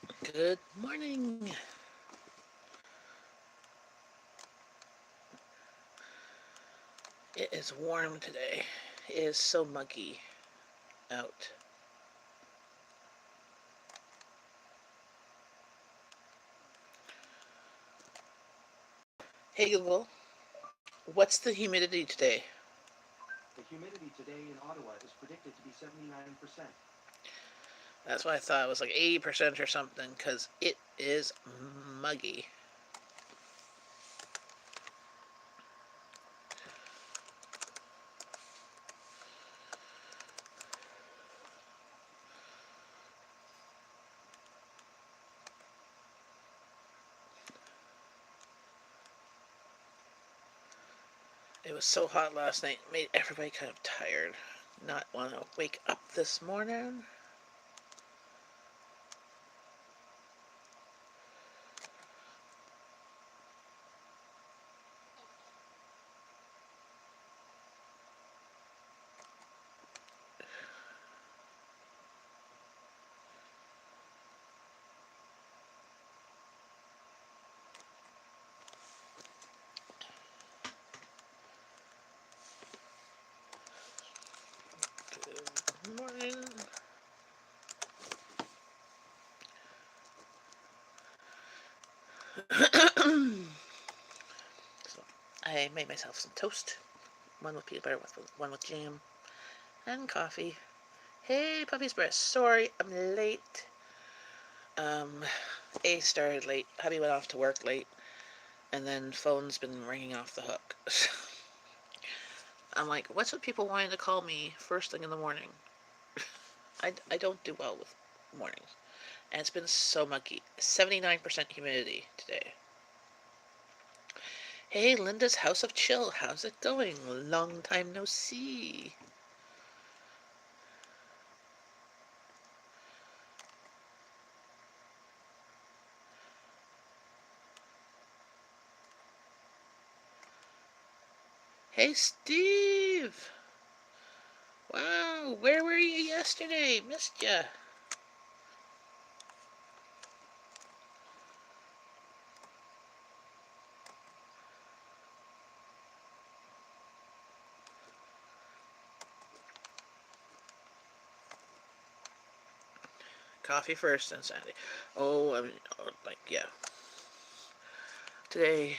Good morning. It is warm today. It is so muggy out. Hey Google, what's the humidity today? The humidity today in Ottawa is predicted to be 79%. That's why I thought it was like 80% or something, because it is muggy. It was so hot last night, it made everybody kind of tired. Not want to wake up this morning. Good morning. So I made myself some toast. One with peanut butter, one with jam, and coffee. Hey, Puppy's Breast. Sorry, I'm late. Um, A started late. Hubby went off to work late, and then phone's been ringing off the hook. I'm like, what's with people wanting to call me first thing in the morning? I don't do well with mornings. And it's been so muggy. 79% humidity today. Hey, Linda's House of Chill. How's it going? Long time no see. Hey, Steve. Wow, where were you yesterday? Missed ya. Coffee first and Saturday. Oh, I mean, like, yeah. Today,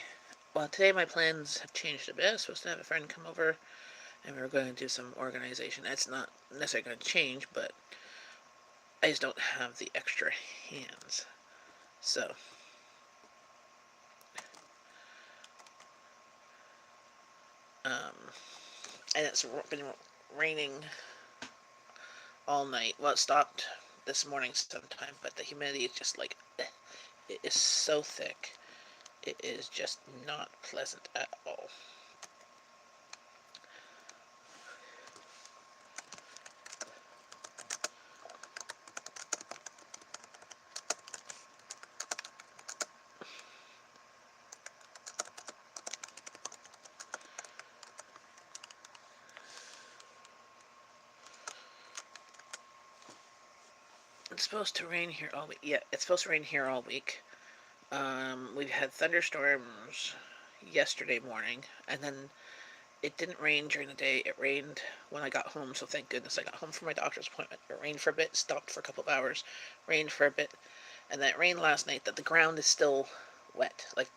well, today my plans have changed a bit. I was supposed to have a friend come over, and we were going to do some organization. That's not necessarily going to change, but I just don't have the extra hands. So, um, and it's been raining all night. Well, it stopped this morning sometime, but the humidity is just like, it is so thick. It is just not pleasant at all. It's supposed to rain here all week. Yeah, it's supposed to rain here all week. We've had thunderstorms yesterday morning, and then it didn't rain during the day. It rained when I got home, so thank goodness I got home from my doctor's appointment. It rained for a bit, stopped for a couple of hours, rained for a bit, and then it rained last night that the ground is still wet. Like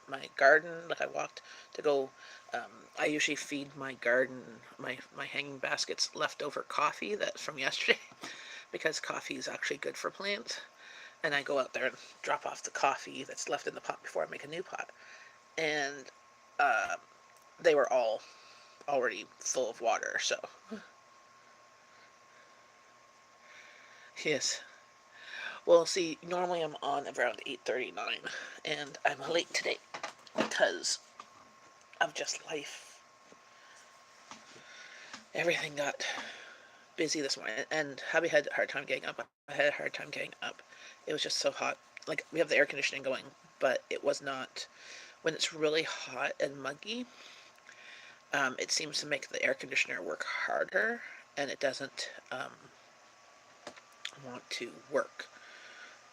my garden, like I walked to go. I usually feed my garden, my hanging baskets leftover coffee that's from yesterday, because coffee is actually good for plants. And I go out there and drop off the coffee that's left in the pot before I make a new pot. And uh, they were all already full of water. So yes. Well, see, normally I'm on around 8:39, and I'm late today because of just life. Everything got busy this morning, and hubby had a hard time getting up. I had a hard time getting up. It was just so hot. Like, we have the air conditioning going, but it was not. When it's really hot and muggy, it seems to make the air conditioner work harder, and it doesn't want to work.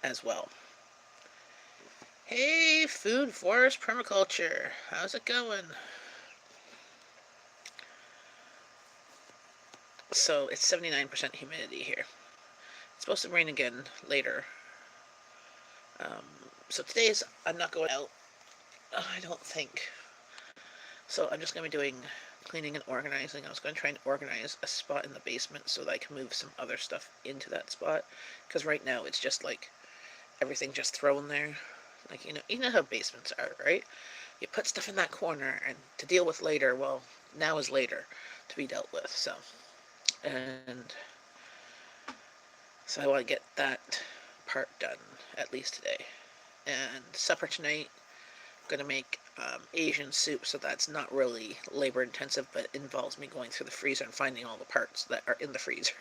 as well. Hey, food forest permaculture. How's it going? So it's 79% humidity here. It's supposed to rain again later. So today's, I'm not going out, I don't think. So I'm just going to be doing cleaning and organizing. I was going to try and organize a spot in the basement so that I can move some other stuff into that spot. Because right now it's just like everything just thrown there. Like, you know how basements are, right? You put stuff in that corner, and to deal with later, well, now is later to be dealt with. And so I want to get that part done at least today. And supper tonight, I'm gonna make Asian soup, so that's not really labor intensive, but it involves me going through the freezer and finding all the parts that are in the freezer.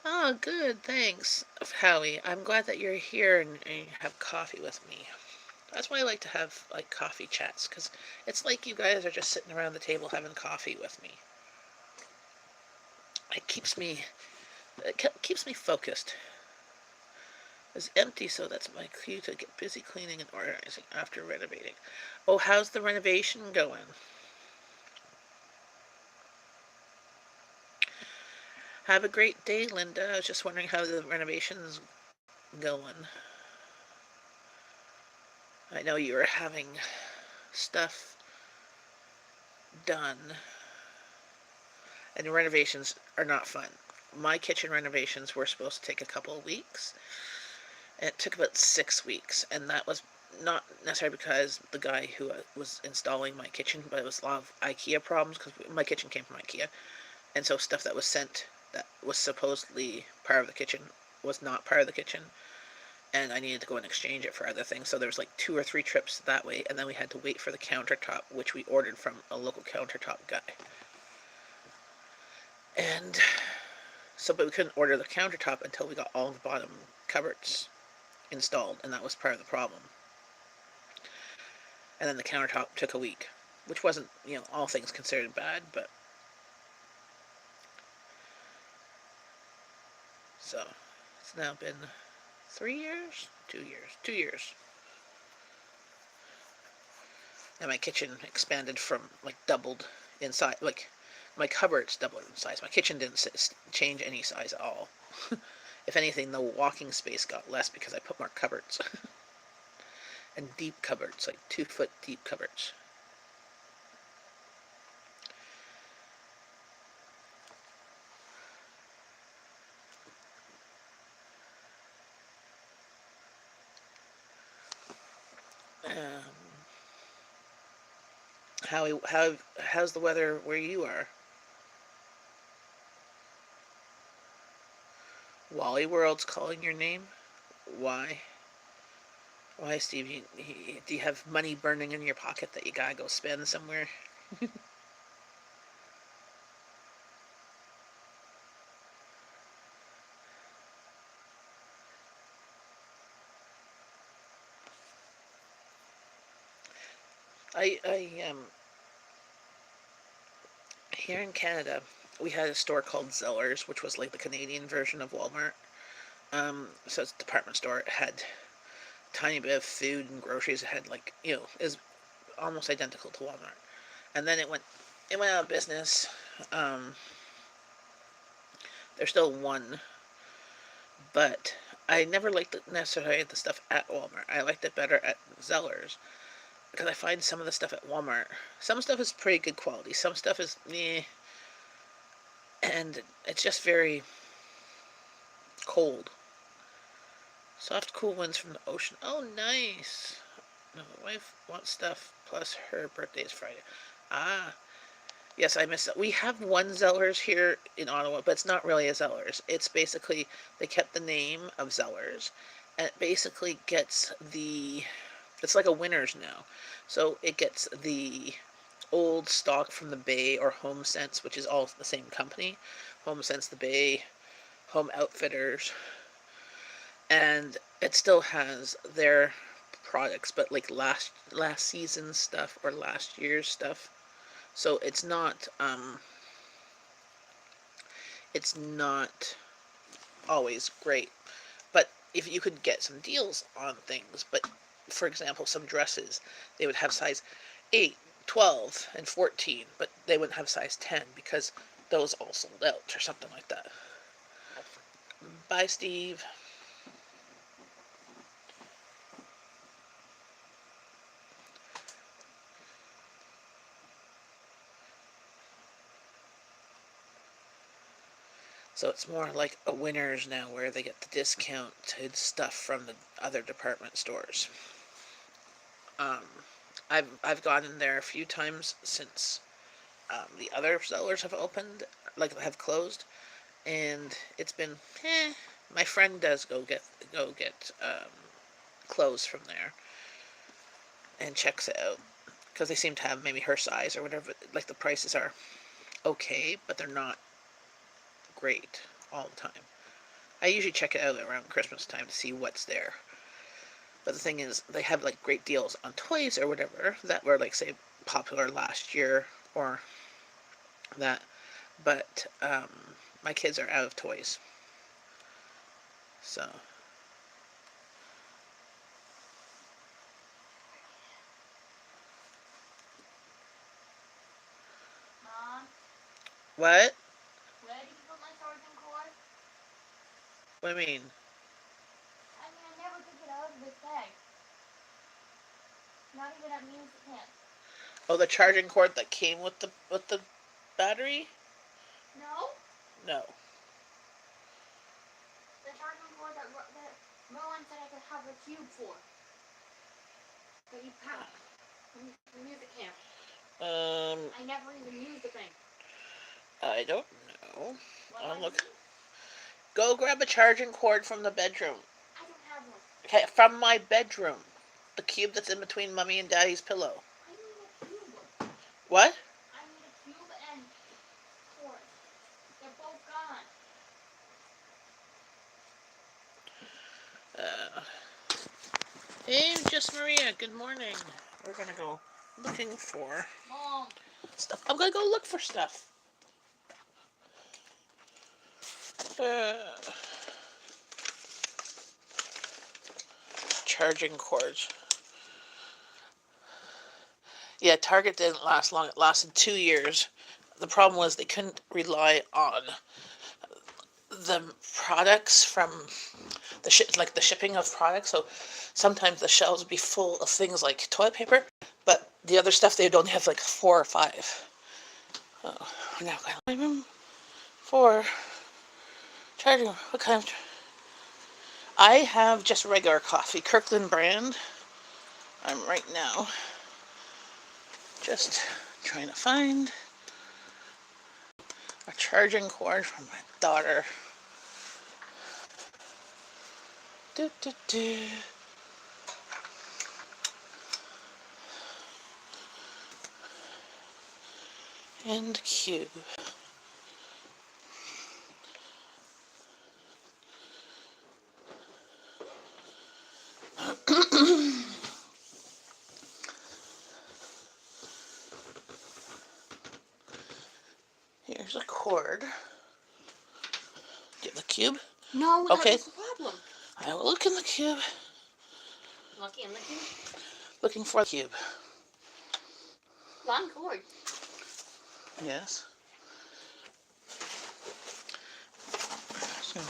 Oh, good, thanks, Howie. I'm glad that you're here and you have coffee with me. That's why I like to have like coffee chats, because it's like you guys are just sitting around the table having coffee with me. It keeps me focused. It's empty, so that's my cue to get busy cleaning and organizing after renovating. Oh, how's the renovation going? Have a great day, Linda. I was just wondering how the renovation's going. I know you were having stuff done, and renovations are not fun. My kitchen renovations were supposed to take a couple of weeks, and it took about 6 weeks, and that was not necessarily because the guy who was installing my kitchen, but it was a lot of IKEA problems, because my kitchen came from IKEA, and so stuff that was sent that was supposedly part of the kitchen was not part of the kitchen, and I needed to go and exchange it for other things. So there was like 2 or 3 trips that way, and then we had to wait for the countertop, which we ordered from a local countertop guy. And so, but we couldn't order the countertop until we got all the bottom cupboards installed, and that was part of the problem. And then the countertop took a week, which wasn't, all things considered bad, but so it's now been 3 years, 2 years, 2 years. And my kitchen expanded from like doubled in size. Like my cupboards doubled in size. My kitchen didn't change any size at all. If anything, the walking space got less because I put more cupboards and deep cupboards, like 2 foot deep cupboards. Um, how's the weather where you are? Wally World's calling your name. Why? Why, Steve? Do you have money burning in your pocket that you gotta go spend somewhere? I here in Canada, we had a store called Zellers, which was like the Canadian version of Walmart. So it's a department store. It had a tiny bit of food and groceries. It had like is almost identical to Walmart. And then it went out of business. Um, there's still one, but I never liked necessarily the stuff at Walmart. I liked it better at Zellers because I find some of the stuff at Walmart, some stuff is pretty good quality. Some stuff is meh, and it's just very cold. Soft, cool winds from the ocean. Oh, nice. No, my wife wants stuff, plus her birthday is Friday. Ah, yes, I missed that. We have one Zellers here in Ottawa, but it's not really a Zellers. It's basically, they kept the name of Zellers, and it basically gets it's like a Winners now. So it gets the old stock from the Bay or Home Sense, which is all the same company. Home Sense, the Bay, Home Outfitters, and it still has their products, but like last season's stuff or last year's stuff. So it's not always great. But if you could get some deals on things, but for example, some dresses, they would have size 8, 12, and 14, but they wouldn't have size 10 because those all sold out or something like that. Bye, Steve. So it's more like a Winners now where they get the discounted stuff from the other department stores. Um, I've gone in there a few times since the other sellers have opened, like have closed, and it's been My friend does go get clothes from there and checks it out because they seem to have maybe her size or whatever. Like the prices are okay, but they're not great all the time. I usually check it out around Christmas time to see what's there. But the thing is, they have like great deals on toys or whatever that were like say popular last year or that. But my kids are out of toys, so Mom, what? where did you put my charging cord? What do you mean? I never took it out of this bag. Not even at music camp. Oh, the charging cord that came with the battery? No? No. The charging cord that Rowan said I could have a cube for. That you packed from music camp. I never even used the thing. I don't know. What I'll do I look. do? Go grab a charging cord from the bedroom. I don't have one. Okay, from my bedroom. The cube that's in between Mummy and Daddy's pillow. I need a cube. What? I need a cube and cord. They're both gone. Hey, Just Maria, good morning. We're gonna go looking for Mom. stuff. I'm gonna go look for stuff. Charging cords. Yeah, Target didn't last long. It lasted 2 years. The problem was they couldn't rely on the products from like the shipping of products. So sometimes the shelves would be full of things like toilet paper, but the other stuff they'd only have like 4 or 5. Oh, now my room for charging. What kind of? I have just regular coffee, Kirkland brand. I'm right now just trying to find a charging cord for my daughter. Do, do, do. And cube. Here's a cord. Do you have the cube? No, Okay. that's the problem. I will look in the cube. Lucky in the cube? Looking for the cube. Long cord. Yes. So.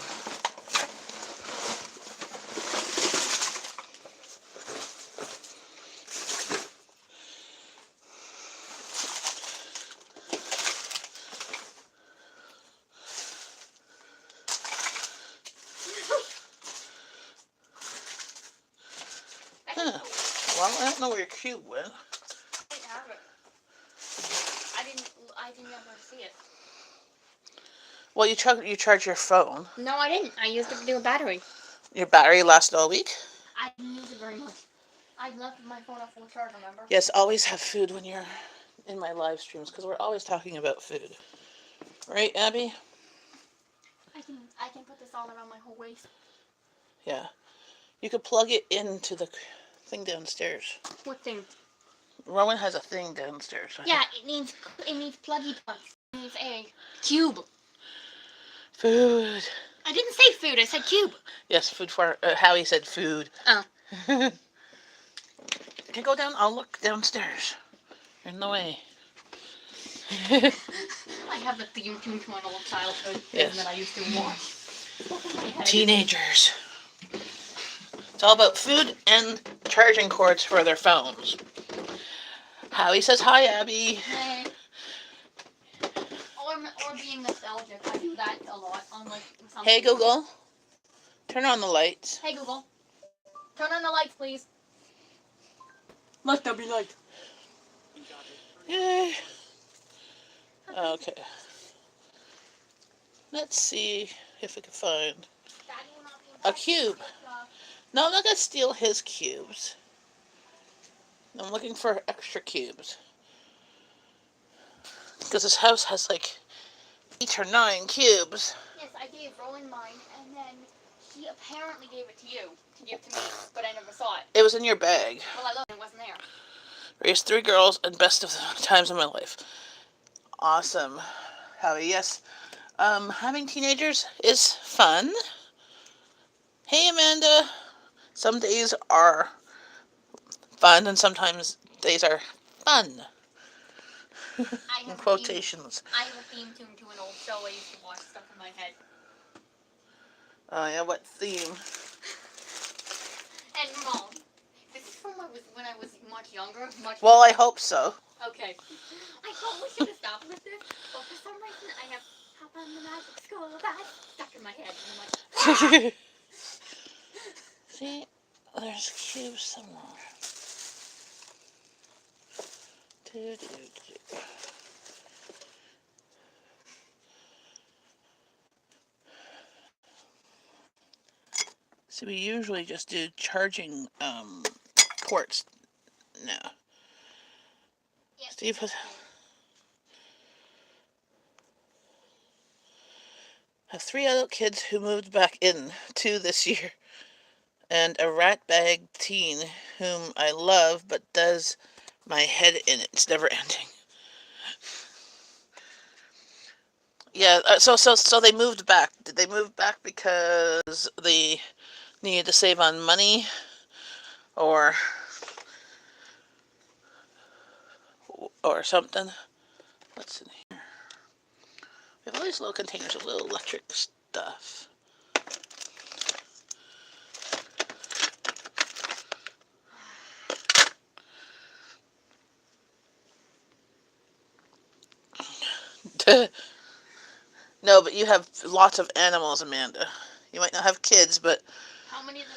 Huh. Well, I don't know where your cube went. I didn't have it. I didn't ever see it. Well, you charge your phone. No, I didn't. I used it to do a battery. Your battery lasted all week? I didn't use it very much. I left my phone at full charge, remember? Yes, always have food when you're in my live streams because we're always talking about food. Right, Abby? I can put this all around my whole waist. Yeah. You could plug it into the thing downstairs. What thing? Rowan has a thing downstairs. Yeah, it needs pluggy plugs. It needs a cube. Food. I didn't say food, I said cube. Yes, food for Howie said food. Oh. Can you go down? I'll look downstairs. You're in the way. I have a theme tune to an old childhood thing that I used to watch. Teenagers. It's all about food and charging cords for their phones. Howie says hi, Abby. Hey. Or being nostalgic. I do that a lot on like something. Hey Google, turn on the lights. Hey Google, turn on the lights, please. Let there be light. Yay. Okay. Let's see if we can find a cube. No, I'm not going to steal his cubes. I'm looking for extra cubes. Because this house has like 8 or 9 cubes. Yes, I gave Rowan mine, and then he apparently gave it to you to give to me, but I never saw it. It was in your bag. Well, I looked and it wasn't there. Raised 3 girls and best of the times of my life. Awesome. Howie, yes. Having teenagers is fun. Hey, Amanda. Some days are fun and sometimes days are fun. In quotations. I have a theme tune to an old show I used to watch stuck in my head. Oh, yeah, what theme? And Mom, this is from when I was much younger. Well, I hope so. Okay. I thought we should have stopped with this, but for some reason I have Hop on the Magic School Bus stuck in my head. And I'm like, ah! See, there's cubes somewhere. So we usually just do charging ports now. Yep. Steve has have 3 adult kids who moved back in 2 this year, and a rat bag teen whom I love but does my head in. It's never ending. Yeah, so they moved back. Did they move back because they needed to save on money, or something? What's in here? We have all these little containers of little electric stuff. No, but you have lots of animals, Amanda. You might not have kids, but... How many of them?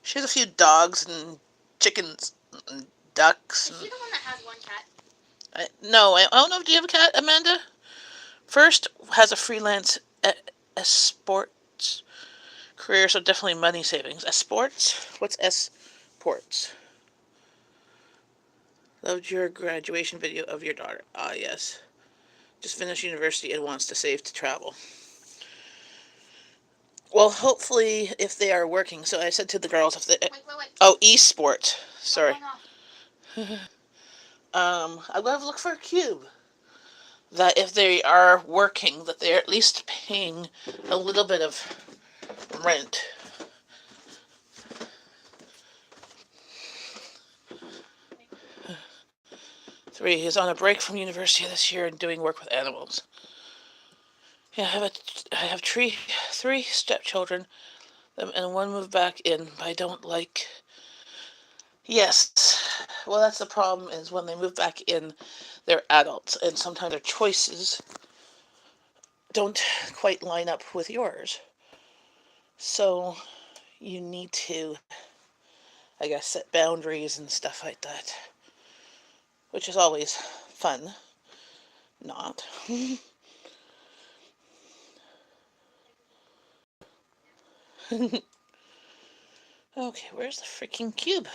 She has a few dogs and chickens and ducks. Is she the one that has one cat? No, I don't know. Do you have a cat, Amanda? First has a freelance sports career, so definitely money savings. Sports? What's sports? Loved your graduation video of your daughter. Ah, yes. Just finished university and wants to save to travel. Well, hopefully, if they are working. So I said to the girls, if they... Wait. Oh, esports. Sorry. I'm going to look for a cube. That if they are working, that they're at least paying a little bit of rent. Three, he's on a break from university this year and doing work with animals. Yeah, I have 3 stepchildren, and 1 moved back in, but I don't like... Yes, well, that's the problem, is when they move back in, they're adults, and sometimes their choices don't quite line up with yours. So, you need to, I guess, set boundaries and stuff like that. Which is always fun. Not. Okay, where's the freaking cube?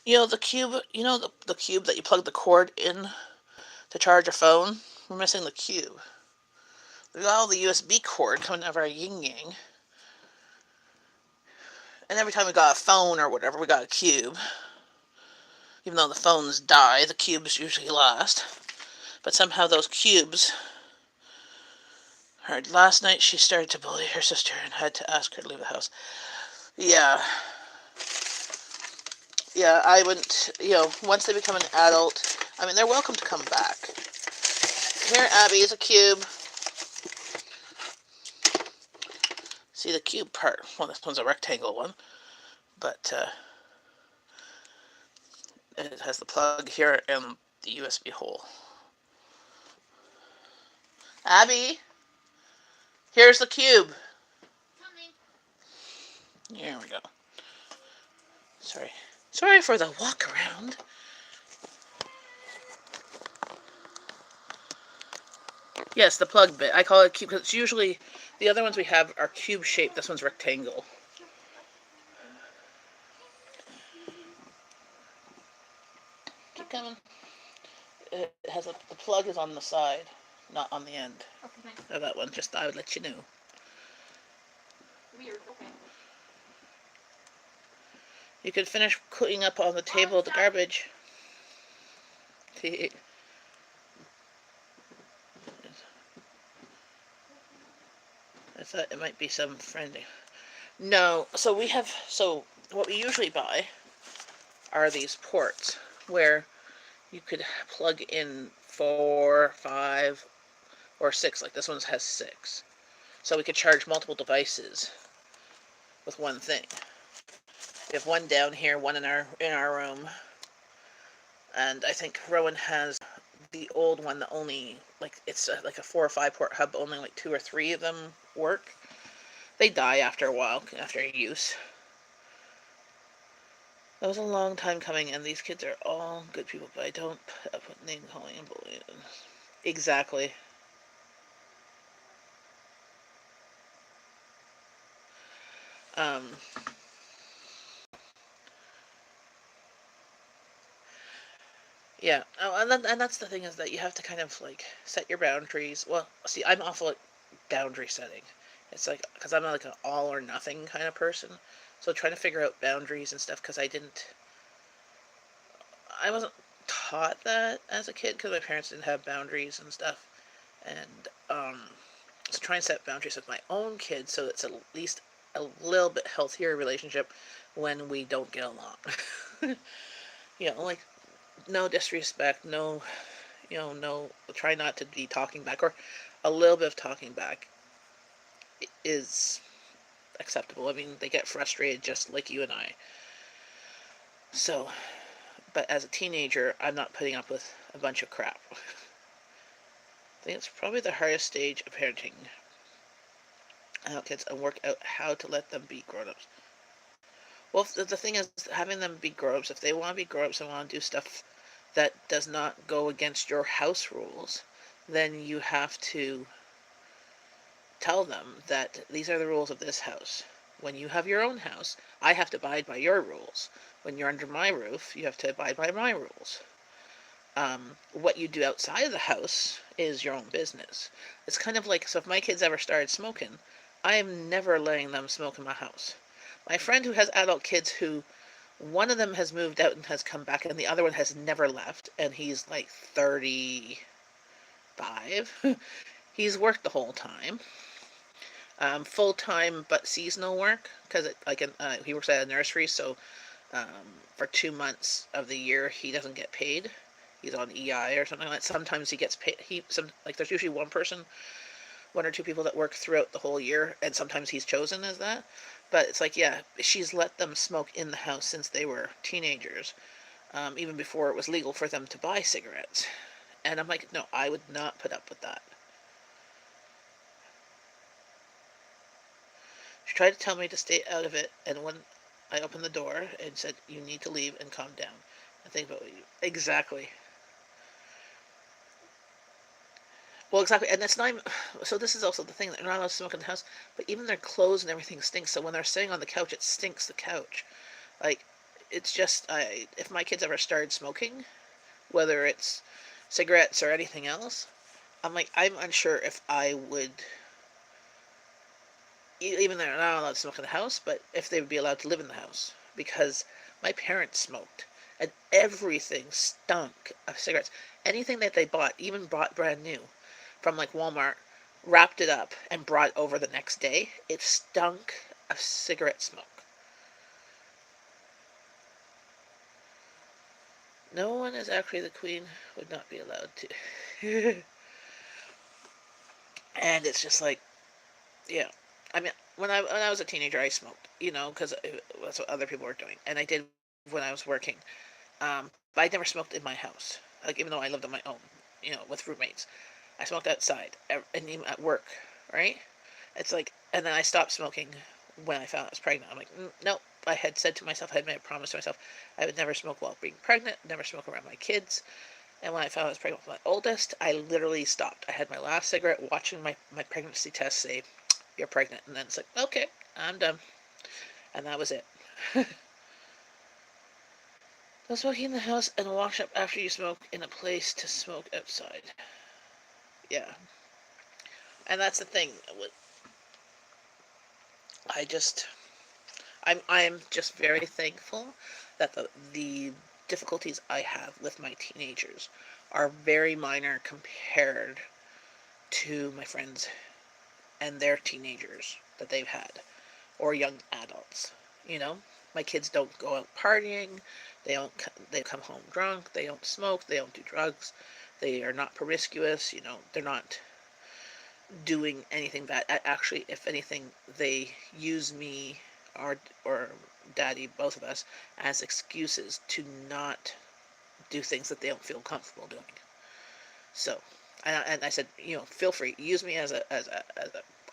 You know the cube, the cube that you plug the cord in to charge a phone? We're missing the cube. We got all the USB cord coming out of our yin yang. And every time we got a phone or whatever, we got a cube. Even though the phones die, the cubes usually last. But somehow those cubes... Last night she started to bully her sister and had to ask her to leave the house. Yeah. Yeah, I wouldn't, once they become an adult, I mean, they're welcome to come back. Here, Abby, is a cube. See the cube part. Well, this one's a rectangle one, but it has the plug here and the USB hole. Abby, here's the cube. Coming. Here we go. Sorry for the walk around. Yes, the plug bit. I call it cube because it's usually, the other ones we have are cube shaped. This one's rectangle. Keep coming. It has the plug is on the side, not on the end. Okay. Of that one. Just I would let you know. Weird. Okay. You could finish cleaning up on the table the garbage. I thought it might be some friend. No, so what we usually buy are these ports where you could plug in 4, 5, or 6. Like this one has 6. So we could charge multiple devices with one thing. We have one down here, one in our room, and I think Rowan has the old one that only, like, it's like a 4 or 5 port hub, only like 2 or 3 of them work. They die after a while, after use. That was a long time coming, and these kids are all good people, but I don't put up with name calling and bullying. Exactly. Yeah, and that's the thing, is that you have to kind of like set your boundaries. Well, see, I'm awful at boundary setting. It's like, because I'm like an all or nothing kind of person. So trying to figure out boundaries and stuff, because I wasn't taught that as a kid, because my parents didn't have boundaries and stuff. And so trying to set boundaries with my own kids so it's at least a little bit healthier relationship when we don't get along. Like, no disrespect, no, try not to be talking back, or a little bit of talking back is acceptable. I mean, they get frustrated just like you and I. So, but as a teenager, I'm not putting up with a bunch of crap. I think it's probably the hardest stage of parenting adult kids, and work out how to let them be grown-ups. Well, the thing is, having them be grown-ups, if they want to be grown-ups and want to do stuff that does not go against your house rules, then you have to tell them that these are the rules of this house. When you have your own house, I have to abide by your rules. When you're under my roof, you have to abide by my rules. What you do outside of the house is your own business. It's kind of like, so if my kids ever started smoking, I am never letting them smoke in my house. My friend who has adult kids, who one of them has moved out and has come back, and the other one has never left, and he's like 35. He's worked the whole time. Full-time but seasonal work, because he works at a nursery, so for 2 months of the year he doesn't get paid. He's on EI or something like that. Sometimes he gets paid. There's usually one or two people that work throughout the whole year, and sometimes he's chosen as that. But it's like, yeah, she's let them smoke in the house since they were teenagers, even before it was legal for them to buy cigarettes. And I'm like, no, I would not put up with that. She tried to tell me to stay out of it, and when I opened the door and said, you need to leave and calm down. I think about you. Exactly. Well, exactly, and that's not even, so this is also the thing, that they're not allowed to smoke in the house, but even their clothes and everything stinks, so when they're sitting on the couch, it stinks the couch. Like, it's just, if my kids ever started smoking, whether it's cigarettes or anything else, I'm like, I'm unsure if I would, even though they're not allowed to smoke in the house, but if they would be allowed to live in the house. Because my parents smoked, and everything stunk of cigarettes. Anything that they bought, even bought brand new from like Walmart, wrapped it up and brought it over the next day, it stunk of cigarette smoke. No one is actually the queen, would not be allowed to. And it's just like, yeah. I mean, when I was a teenager, I smoked, because that's what other people were doing, and I did when I was working. But I never smoked in my house. Like, even though I lived on my own, with roommates, I smoked outside and even at work, right? It's like, and then I stopped smoking when I found I was pregnant. I'm like, nope. I had said to myself, I had made a promise to myself, I would never smoke while being pregnant, never smoke around my kids. And when I found I was pregnant with my oldest, I literally stopped. I had my last cigarette watching my pregnancy test say, you're pregnant. And then it's like, okay, I'm done. And that was it. No smoking in the house and wash up after you smoke in a place to smoke outside. Yeah. And that's the thing. I just, I'm just very thankful that the difficulties I have with my teenagers are very minor compared to my friends and their teenagers that they've had, or young adults. My kids don't go out partying. They come home drunk. They don't smoke. They don't do drugs. They are not promiscuous. They're not doing anything bad. Actually, if anything, they use me or daddy, both of us, as excuses to not do things that they don't feel comfortable doing. So, and I said, feel free, use me as a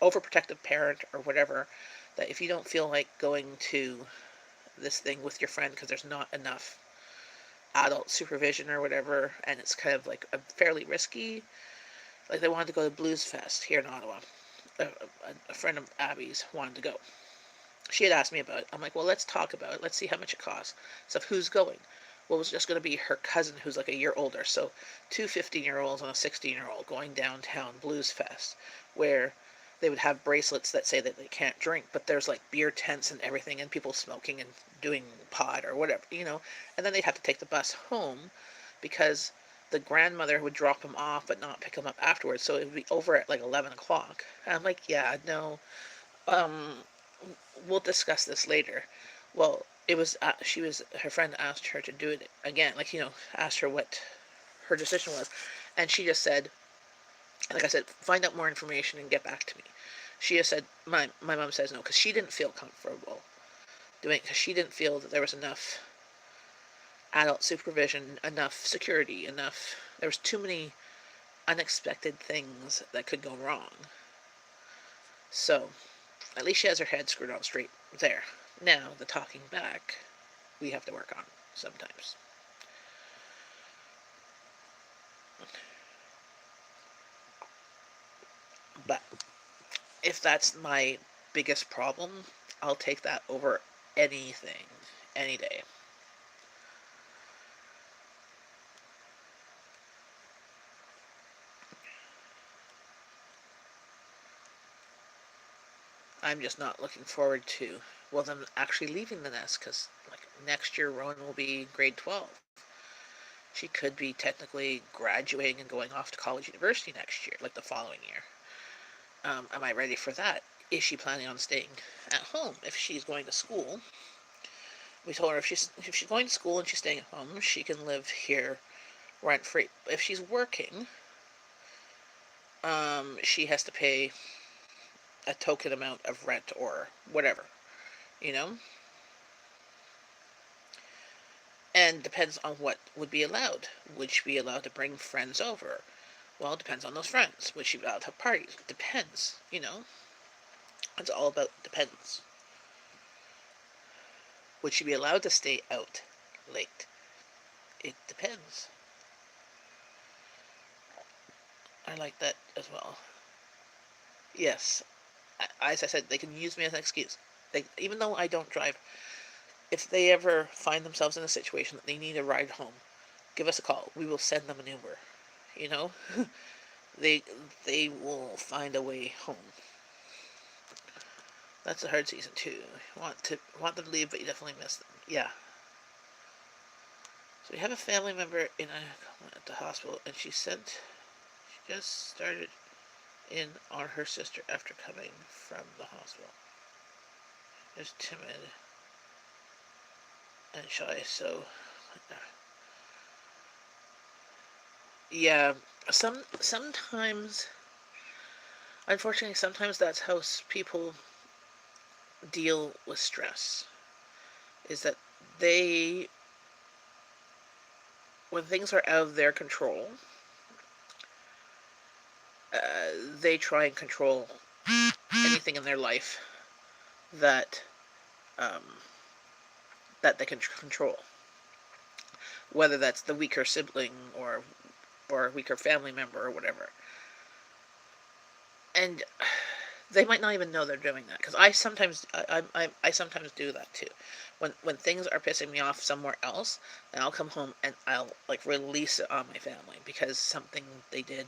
overprotective parent or whatever. That if you don't feel like going to this thing with your friend because there's not enough adult supervision or whatever, and it's kind of like a fairly risky. Like, they wanted to go to Blues Fest here in Ottawa. A friend of Abby's wanted to go. She had asked me about it. I'm like, well, let's talk about it. Let's see how much it costs. So, who's going? Well, it was just going to be her cousin, who's like a year older. So, two 15-year-olds and a 16-year-old going downtown Blues Fest, where they would have bracelets that say that they can't drink, but there's like beer tents and everything, and people smoking and doing pot or whatever. And then they'd have to take the bus home because the grandmother would drop them off but not pick them up afterwards. So it would be over at like 11 o'clock. And I'm like, yeah, no. Um, we'll discuss this later. Well, it was her friend asked her to do it again, like, asked her what her decision was, and she just said, like I said, find out more information and get back to me. She just said, my mom says no, because she didn't feel comfortable doing it, because she didn't feel that there was enough adult supervision, enough security, there was too many unexpected things that could go wrong. So, at least she has her head screwed on straight there. Now, the talking back, we have to work on sometimes. But if that's my biggest problem, I'll take that over anything, any day. I'm just not looking forward to, well, them actually leaving the nest, because like next year Rowan will be grade 12. She could be technically graduating and going off to college university next year, like the following year. Am I ready for that? Is she planning on staying at home? If she's going to school, we told her if she's going to school and she's staying at home, she can live here rent free. If she's working, she has to pay a token amount of rent or whatever, you know? And depends on what would be allowed. Would she be allowed to bring friends over? Well, it depends on those friends. Would she be allowed to have parties? It depends. It's all about depends. Would she be allowed to stay out late? It depends. I like that as well. Yes, as I said, they can use me as an excuse. Even though I don't drive, if they ever find themselves in a situation that they need a ride home, give us a call. We will send them an Uber. You know, they they will find a way home. That's a hard season too. Want them to leave, but you definitely miss them. Yeah. So we have a family member at the hospital, and she just started in on her sister after coming from the hospital. Is timid and shy, so yeah. Sometimes, unfortunately, sometimes that's how people deal with stress. Is that they, when things are out of their control, they try and control anything in their life that um, that they can control, whether that's the weaker sibling or a weaker family member or whatever. And they might not even know they're doing that, because I sometimes do that too. When things are pissing me off somewhere else, then I'll come home and I'll like release it on my family because something they did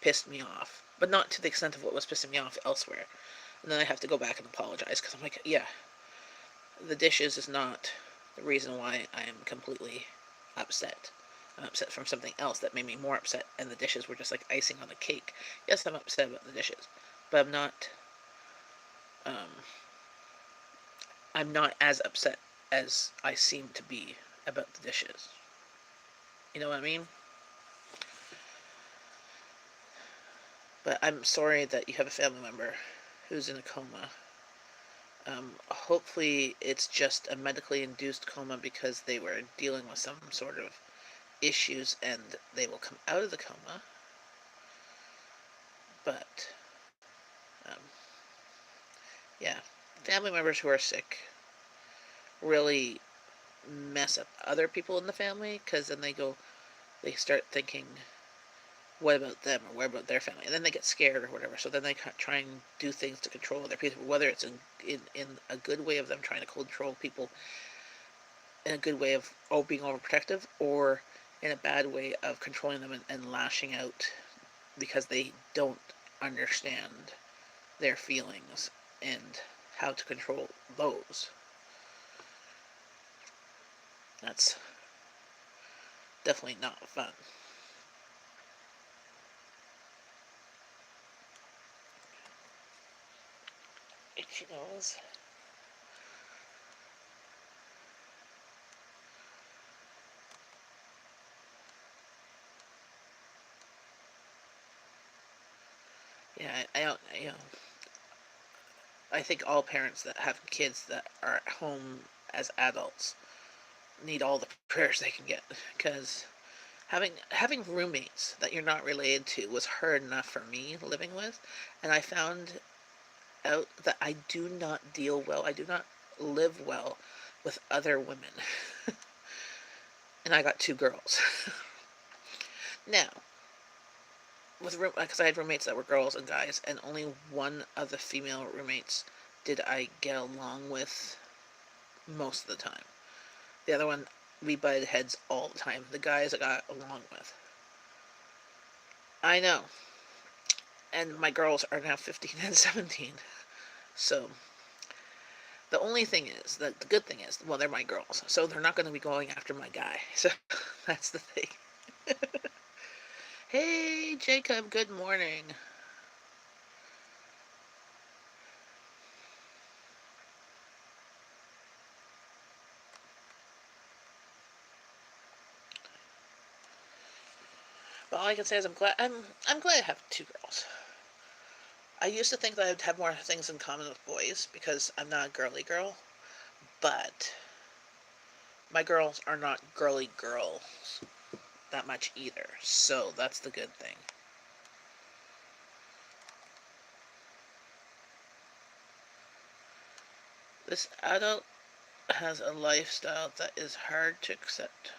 pissed me off, but not to the extent of what was pissing me off elsewhere. And then I have to go back and apologize because I'm like, yeah, the dishes is not the reason why I am completely upset. I'm upset from something else that made me more upset, and the dishes were just like icing on the cake. Yes, I'm upset about the dishes, but um, I'm not as upset as I seem to be about the dishes. You know what I mean? But I'm sorry that you have a family member who's in a coma. Hopefully, it's just a medically induced coma because they were dealing with some sort of issues and they will come out of the coma. But, um, yeah, family members who are sick really mess up other people in the family because then they start thinking, what about them or what about their family? And then they get scared or whatever. So then they try and do things to control other people, whether it's in a good way of them trying to control people, in a good way of being overprotective, or in a bad way of controlling them and lashing out because they don't understand their feelings and how to control those. That's definitely not fun. Itchy nose. Yeah, I don't. I think all parents that have kids that are at home as adults need all the prayers they can get, because having roommates that you're not related to was hard enough for me living with, and I found out that I do not deal well. I do not live well with other women, and I got two girls. Now, because I had roommates that were girls and guys, and only one of the female roommates did I get along with most of the time. The other one, we butted heads all the time. The guys I got along with. I know. And my girls are now 15 and 17. So, the only thing is, the good thing is, well, they're my girls. So they're not going to be going after my guy. So, that's the thing. Hey, Jacob, good morning. But all I can say is I'm glad I have two girls. I used to think that I'd have more things in common with boys because I'm not a girly girl, but my girls are not girly girls that much either. So that's the good thing. This adult has a lifestyle that is hard to accept.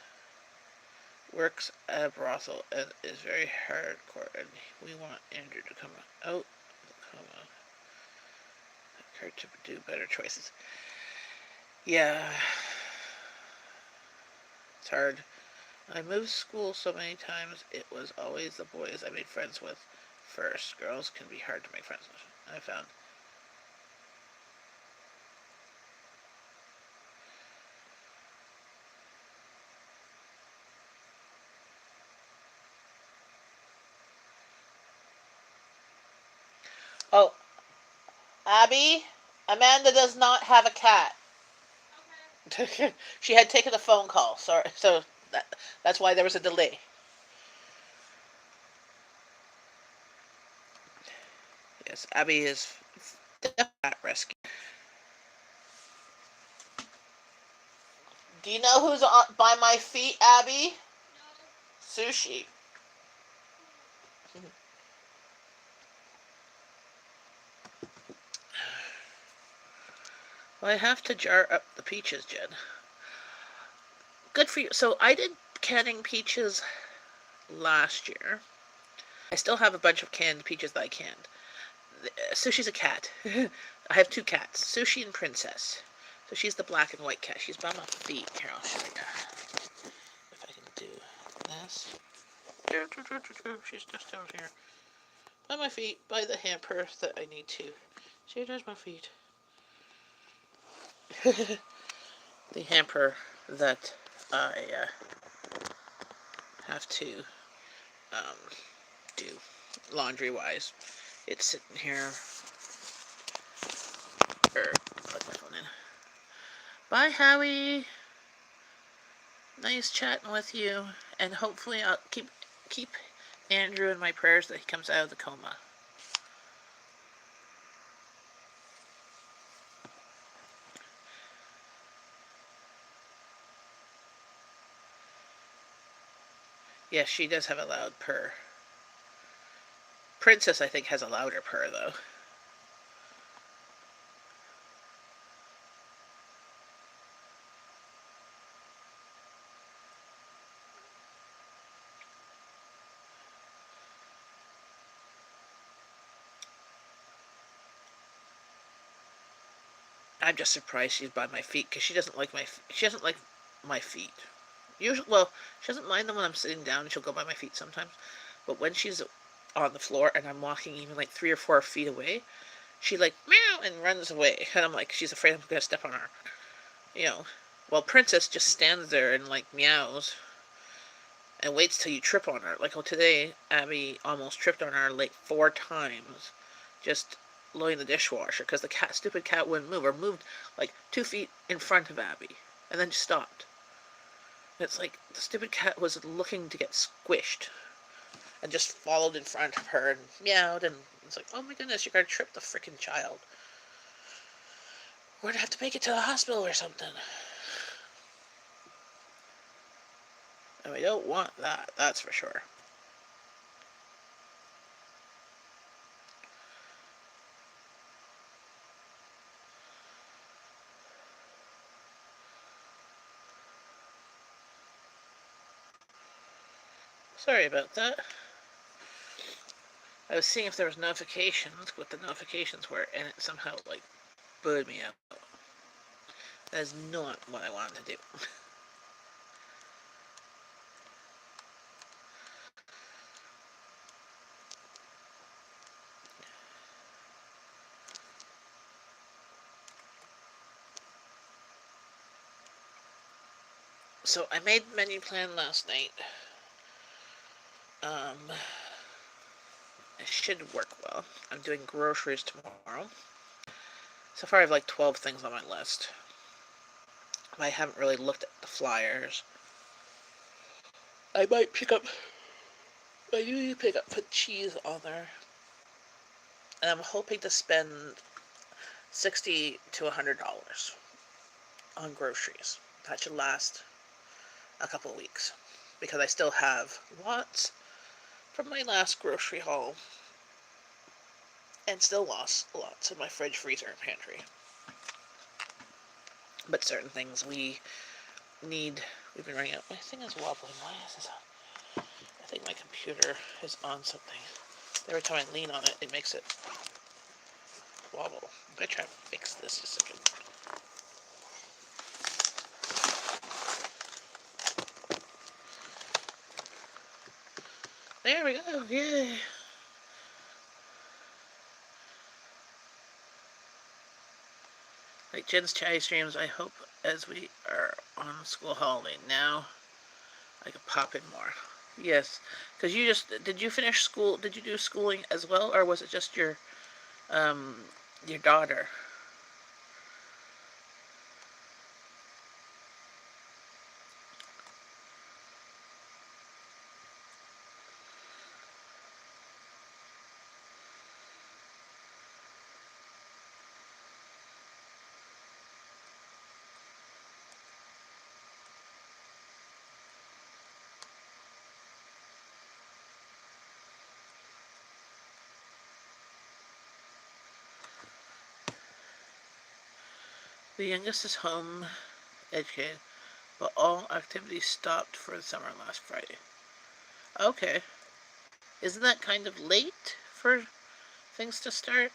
Works at a brothel and is very hardcore, and we want Andrew to come out. Come on. Her to do better choices. Yeah, it's hard. I moved school so many times, it was always the boys I made friends with. first. Girls can be hard to make friends with, I found. Oh, Abby, Amanda does not have a cat. Okay. She had taken a phone call, so that's why there was a delay. Yes, Abby is definitely at rescue. Do you know who's by my feet, Abby? No. Sushi. Well, I have to jar up the peaches, Jen. Good for you. So I did canning peaches last year. I still have a bunch of canned peaches that I canned. Sushi's a cat. I have two cats, Sushi and Princess. So she's the black and white cat. She's by my feet. Here, I'll show you. If I can do this. She's just out here. By my feet, by the hamper that I need to. See, there's my feet. The hamper that I have to do laundry-wise. It's sitting here. Plug my phone in. Bye, Howie. Nice chatting with you, and hopefully I'll keep Andrew in my prayers that he comes out of the coma. Yes, she does have a loud purr. Princess, I think, has a louder purr, though. I'm just surprised she's by my feet, because she doesn't like my feet. Usually, well, she doesn't mind them when I'm sitting down. She'll go by my feet sometimes, but when she's on the floor and I'm walking even like 3 or 4 feet away, she like meow and runs away, and I'm like, she's afraid I'm gonna step on her. You know, well, Princess just stands there and like meows and waits till you trip on her. Like, oh, today Abby almost tripped on her like 4 times, just loading the dishwasher, because the stupid cat wouldn't move, or moved like 2 feet in front of Abby, and then just stopped. It's like the stupid cat was looking to get squished, and just followed in front of her and meowed, and it's like, oh my goodness, you're gonna trip the freaking child. We're gonna have to make it to the hospital or something. And we don't want that, that's for sure. Sorry about that. I was seeing if there was notifications, what the notifications were, and it somehow, like, booted me out. That is not what I wanted to do. So I made menu plan last night. It should work well. I'm doing groceries tomorrow. So far I have like 12 things on my list. I haven't really looked at the flyers. I might pick up, I usually pick up, put cheese on there. And I'm hoping to spend $60 to $100 on groceries. That should last a couple of weeks, because I still have lots from my last grocery haul, and still lost lots in my fridge, freezer, and pantry. But certain things we need, we've been running out. My thing is wobbling. Why is this on? I think my computer is on something. Every time I lean on it, it makes it wobble. I'm gonna try to fix this just a second. There we go. Yay. Like Jen's chatty streams, I hope as we are on school holiday now, I could pop in more. Yes, because did you finish school? Did you do schooling as well, or was it just your daughter? The youngest is home educated, but all activities stopped for the summer last Friday. Okay. Isn't that kind of late for things to start?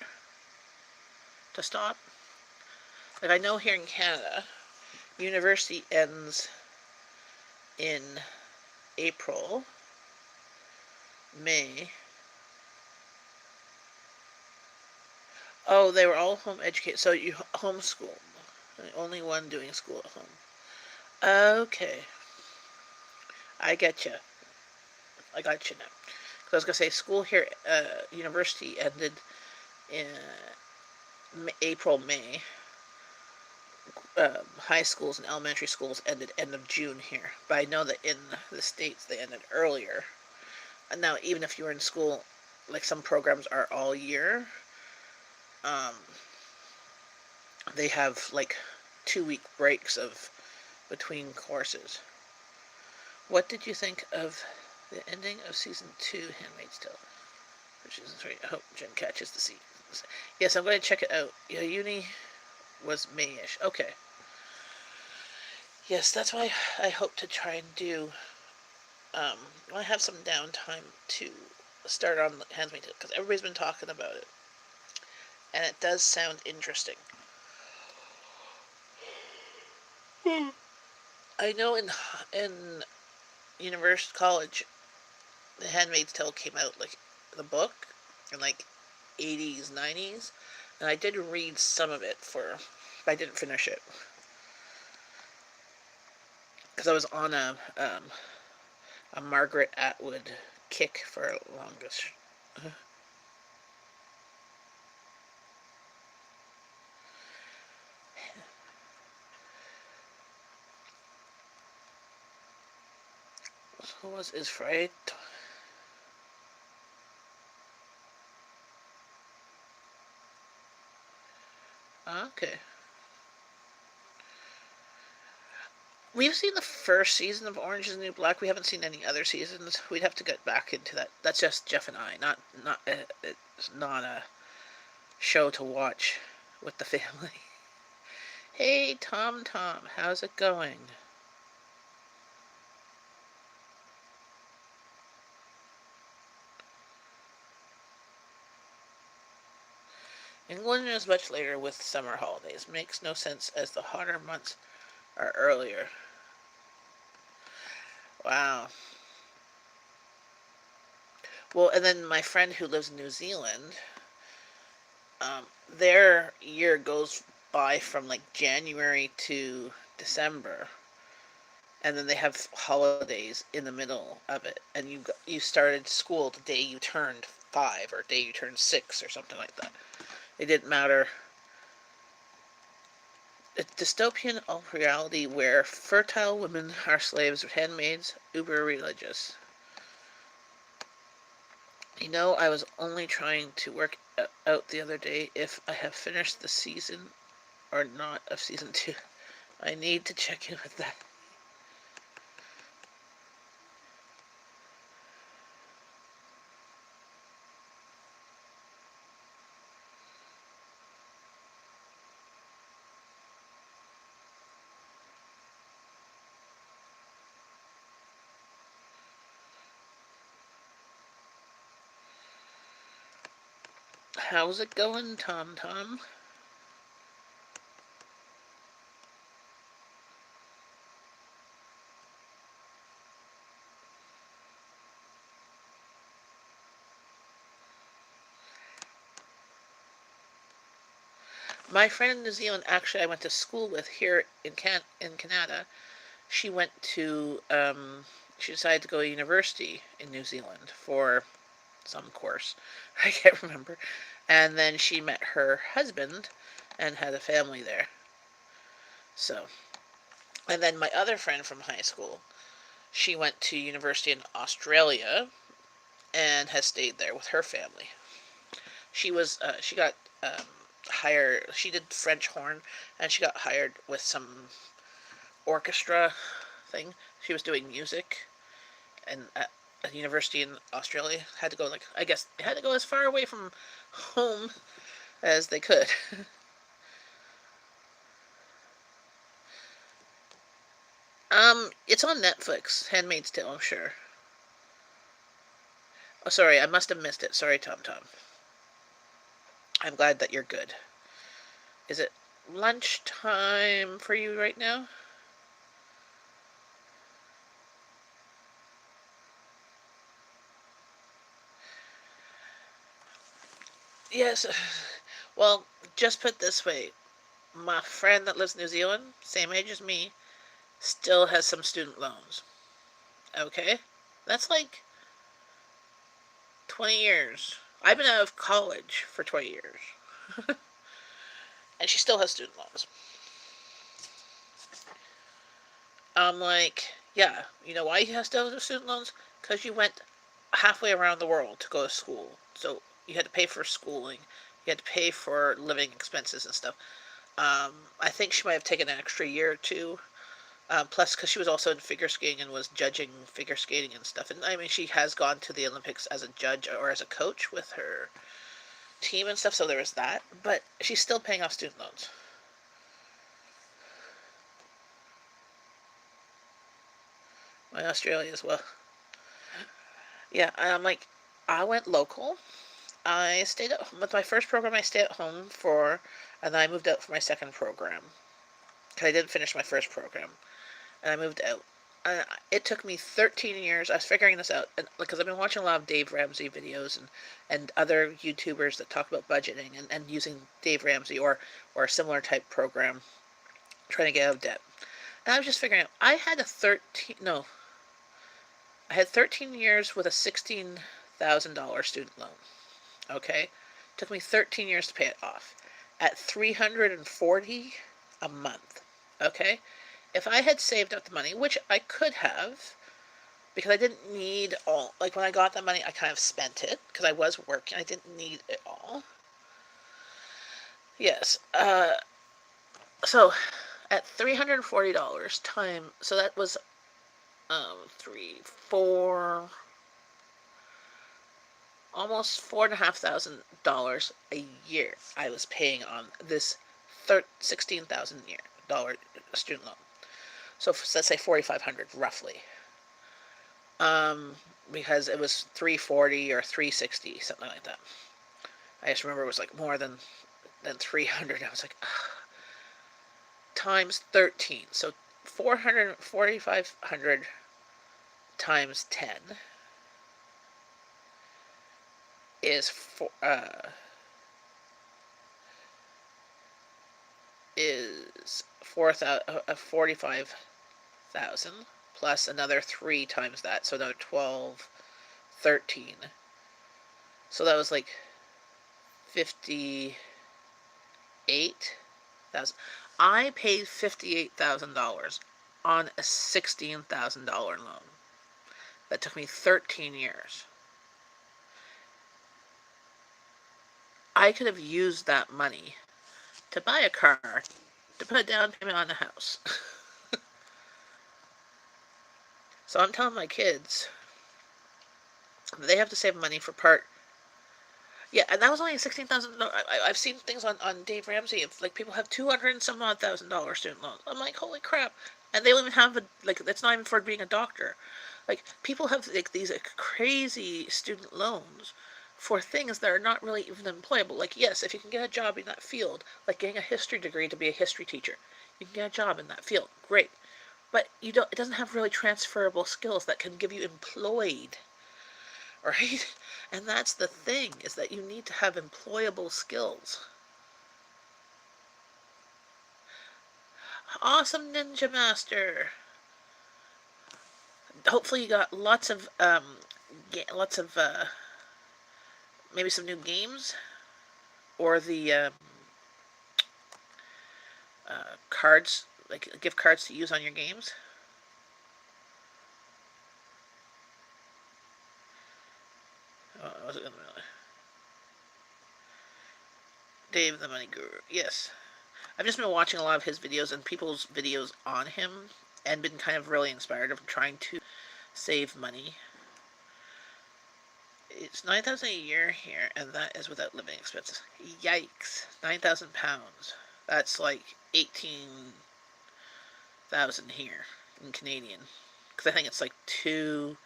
To stop? Like I know here in Canada, university ends in April, May. Oh, they were all home educated. So you homeschool. The only one doing school at home. Okay. I get you. I got you now. Because I was going to say, school here, university ended in April, May. High schools and elementary schools ended end of June here. But I know that in the States they ended earlier. And now, even if you're in school, like some programs are all year, um, they have like 2-week breaks of between courses. What did you think of the ending of season 2, Handmaid's Tale? I hope Jen catches the season. Yes, I'm going to check it out. Yeah, uni was May-ish. Okay. Yes, that's why I hope to try and do. I have some downtime to start on Handmaid's Tale because everybody's been talking about it, and it does sound interesting. I know in university college, The Handmaid's Tale came out like the book in like 80s, 90s, and I did read some of it but I didn't finish it because I was on a Margaret Atwood kick for longest. Who was is Friday? Okay. We've seen the first season of Orange is the New Black. We haven't seen any other seasons. We'd have to get back into that. That's just Jeff and I. It's not a show to watch with the family. Hey, Tom, how's it going? England is much later with summer holidays. Makes no sense as the hotter months are earlier. Wow. Well, and then my friend who lives in New Zealand, their year goes by from like January to December, and then they have holidays in the middle of it. And you started school the day you turned 5 or day you turned 6 or something like that. It didn't matter. A dystopian reality where fertile women are slaves, handmaids, uber religious. I was only trying to work out the other day if I have finished the season or not of season 2. I need to check in with that. How's it going, Tom? My friend in New Zealand, actually, I went to school with here in Canada. She went to, she decided to go to university in New Zealand for some course. I can't remember. And then she met her husband and had a family there. So, and then my other friend from high school, she went to university in Australia and has stayed there with her family. She got hired. She did French horn, and she got hired with some orchestra thing. She was doing music, and at a university in Australia had to go I guess had to go as far away from home as they could. It's on Netflix. Handmaid's Tale, I'm sure. Oh, sorry, I must have missed it. Sorry, Tom Tom. I'm glad that you're good. Is it lunchtime for you right now? Yes. Well, just put this way. My friend that lives in New Zealand, same age as me, still has some student loans. Okay? That's like 20 years. I've been out of college for 20 years. And she still has student loans. I'm like, yeah, you know why he has to have student loans? Because you went halfway around the world to go to school. So you had to pay for schooling. You had to pay for living expenses and stuff. I think she might have taken an extra year or two. Plus, because she was also in figure skating and was judging figure skating and stuff. And I mean, she has gone to the Olympics as a judge or as a coach with her team and stuff, so there was that. But she's still paying off student loans. My Australia as well. Yeah, I'm like, I went local. I stayed at home with my first program. I stayed at home for, and then I moved out for my second program because I didn't finish my first program, and I moved out. It took me 13 years. I was figuring this out, and because I've been watching a lot of Dave Ramsey videos and other YouTubers that talk about budgeting and using Dave Ramsey or a similar type program, trying to get out of debt. And I was just figuring out. I had 13 years with a $16,000 student loan. Okay, took me 13 years to pay it off at $340 a month. Okay, if I had saved up the money, which I could have, because I didn't need all, like when I got the money, I kind of spent it because I was working. I didn't need it all. Yes. So at $340 time, so that was 3, 4, almost $4,500 a year I was paying on this $16,000 student loan. So let's say 4,500 roughly. Because it was 340 or 360, something like that. I just remember it was like more than 300. I was like, ugh. Times 13. So 4,500 times 10 is is 45,000 plus another 3 times that, so now 12, 13. So that was like 58,000. I paid $58,000 on a $16,000 loan that took me 13 years. I could have used that money to buy a car, to put a down payment on the house. So I'm telling my kids that they have to save money for part. Yeah, and that was only 16,000. I've seen things on Dave Ramsey if like people have 200 and some odd $1,000 student loans. I'm like, holy crap! And they don't even have it's not even for being a doctor. Like people have like these crazy student loans for things that are not really even employable. Like yes, if you can get a job in that field, like getting a history degree to be a history teacher, you can get a job in that field. Great. But you don't. It doesn't have really transferable skills that can give you employed, right? And that's the thing, is that you need to have employable skills. Awesome Ninja Master. Hopefully you got lots of maybe some new games, or the cards, like gift cards to use on your games. Was it Dave the Money Guru? Yes. I've just been watching a lot of his videos and people's videos on him, and been kind of really inspired of trying to save money. It's 9,000 a year here, and that is without living expenses. Yikes! £9,000. That's like 18,000 here in Canadian, because I think it's like two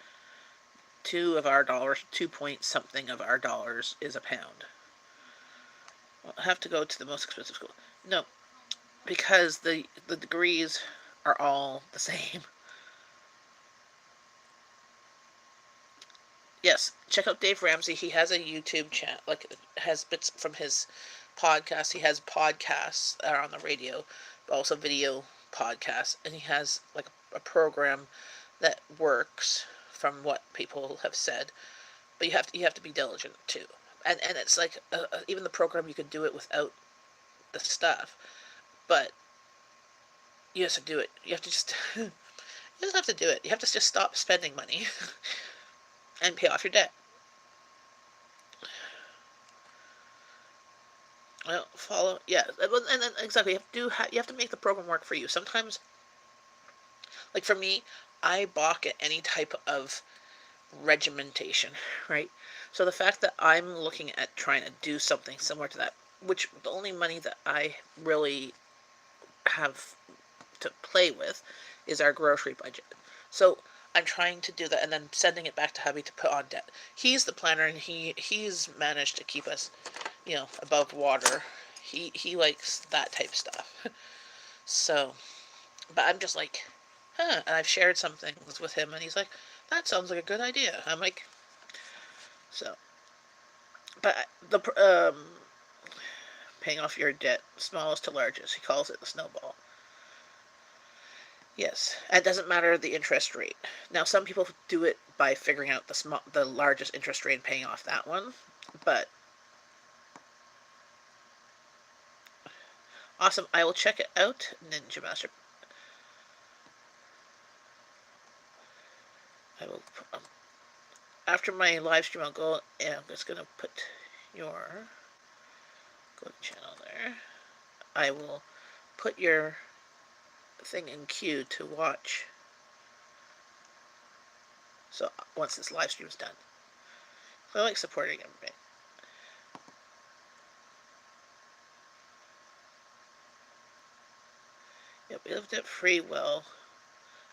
of our dollars, 2 point something of our dollars is a pound. I'll have to go to the most expensive school. No, because the degrees are all the same. Yes, check out Dave Ramsey. He has a YouTube channel, like has bits from his podcast. He has podcasts that are on the radio, but also video podcasts, and he has like a program that works from what people have said. But you have to be diligent too, and it's like even the program, you can do it without the stuff, but you have to do it. You have to just you just have to do it. You have to just stop spending money and pay off your debt. Well, follow, yeah, and then exactly, you have to make the program work for you. Sometimes, like for me, I balk at any type of regimentation, right? So the fact that I'm looking at trying to do something similar to that, which the only money that I really have to play with is our grocery budget. So I'm trying to do that and then sending it back to hubby to put on debt. He's the planner, and he's managed to keep us, above water. He likes that type stuff. So, but I'm just like, huh. And I've shared some things with him, and he's like, that sounds like a good idea. I'm like, so. But paying off your debt, smallest to largest. He calls it the snowball. Yes, and it doesn't matter the interest rate. Now, some people do it by figuring out the largest interest rate and paying off that one, but awesome. I will check it out, Ninja Master. I will after my live stream. I'll go, and I'm just gonna put your go to channel there. I will put your thing in queue to watch. So once this live stream is done, I like supporting everybody. Yep, we lived it free well,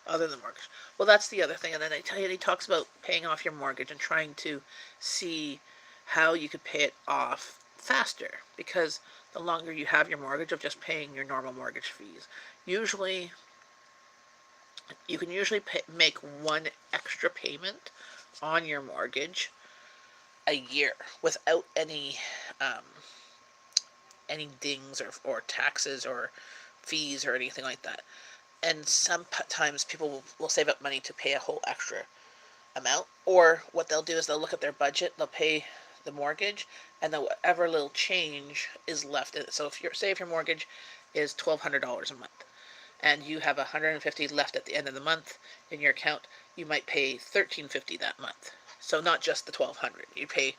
other than mortgage. Well, that's the other thing. And then I tell you, he talks about paying off your mortgage and trying to see how you could pay it off faster, because the longer you have your mortgage of just paying your normal mortgage fees, usually you can make one extra payment on your mortgage a year without any dings or taxes or fees or anything like that. And sometimes people will save up money to pay a whole extra amount, or what they'll do is they'll look at their budget, they'll pay the mortgage, and then whatever little change is left in it. So if your mortgage is $1,200 a month, and you have $150 left at the end of the month in your account, you might pay $1,350 that month. So not just the $1,200, you pay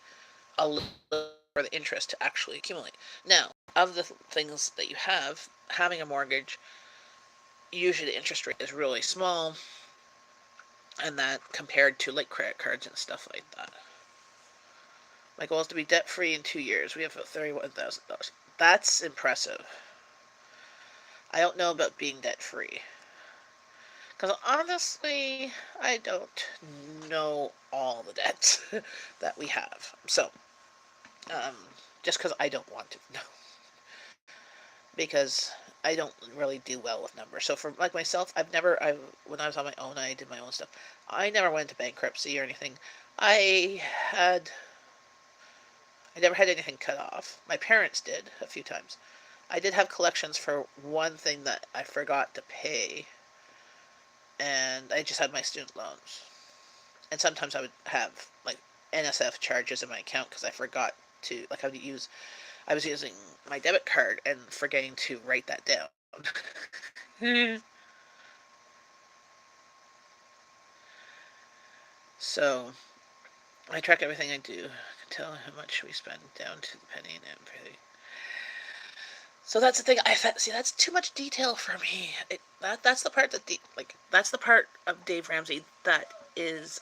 a little for the interest to actually accumulate. Now, of the things that you have, having a mortgage, usually the interest rate is really small, and that compared to like credit cards and stuff like that. My goal is to be debt free in 2 years. We have $31,000. That's impressive. I don't know about being debt free, because honestly, I don't know all the debts that we have. So, just because I don't want to know, because I don't really do well with numbers. So for like myself, when I was on my own, I did my own stuff. I never went into bankruptcy or anything. I never had anything cut off. My parents did a few times, I did have collections for one thing that I forgot to pay, and I just had my student loans. And sometimes I would have like NSF charges in my account because I forgot to, like, I was using my debit card and forgetting to write that down. So I track everything I do. I can tell how much we spend down to the penny and everything. So that's the thing. See, that's too much detail for me. That's the part that that's the part of Dave Ramsey that is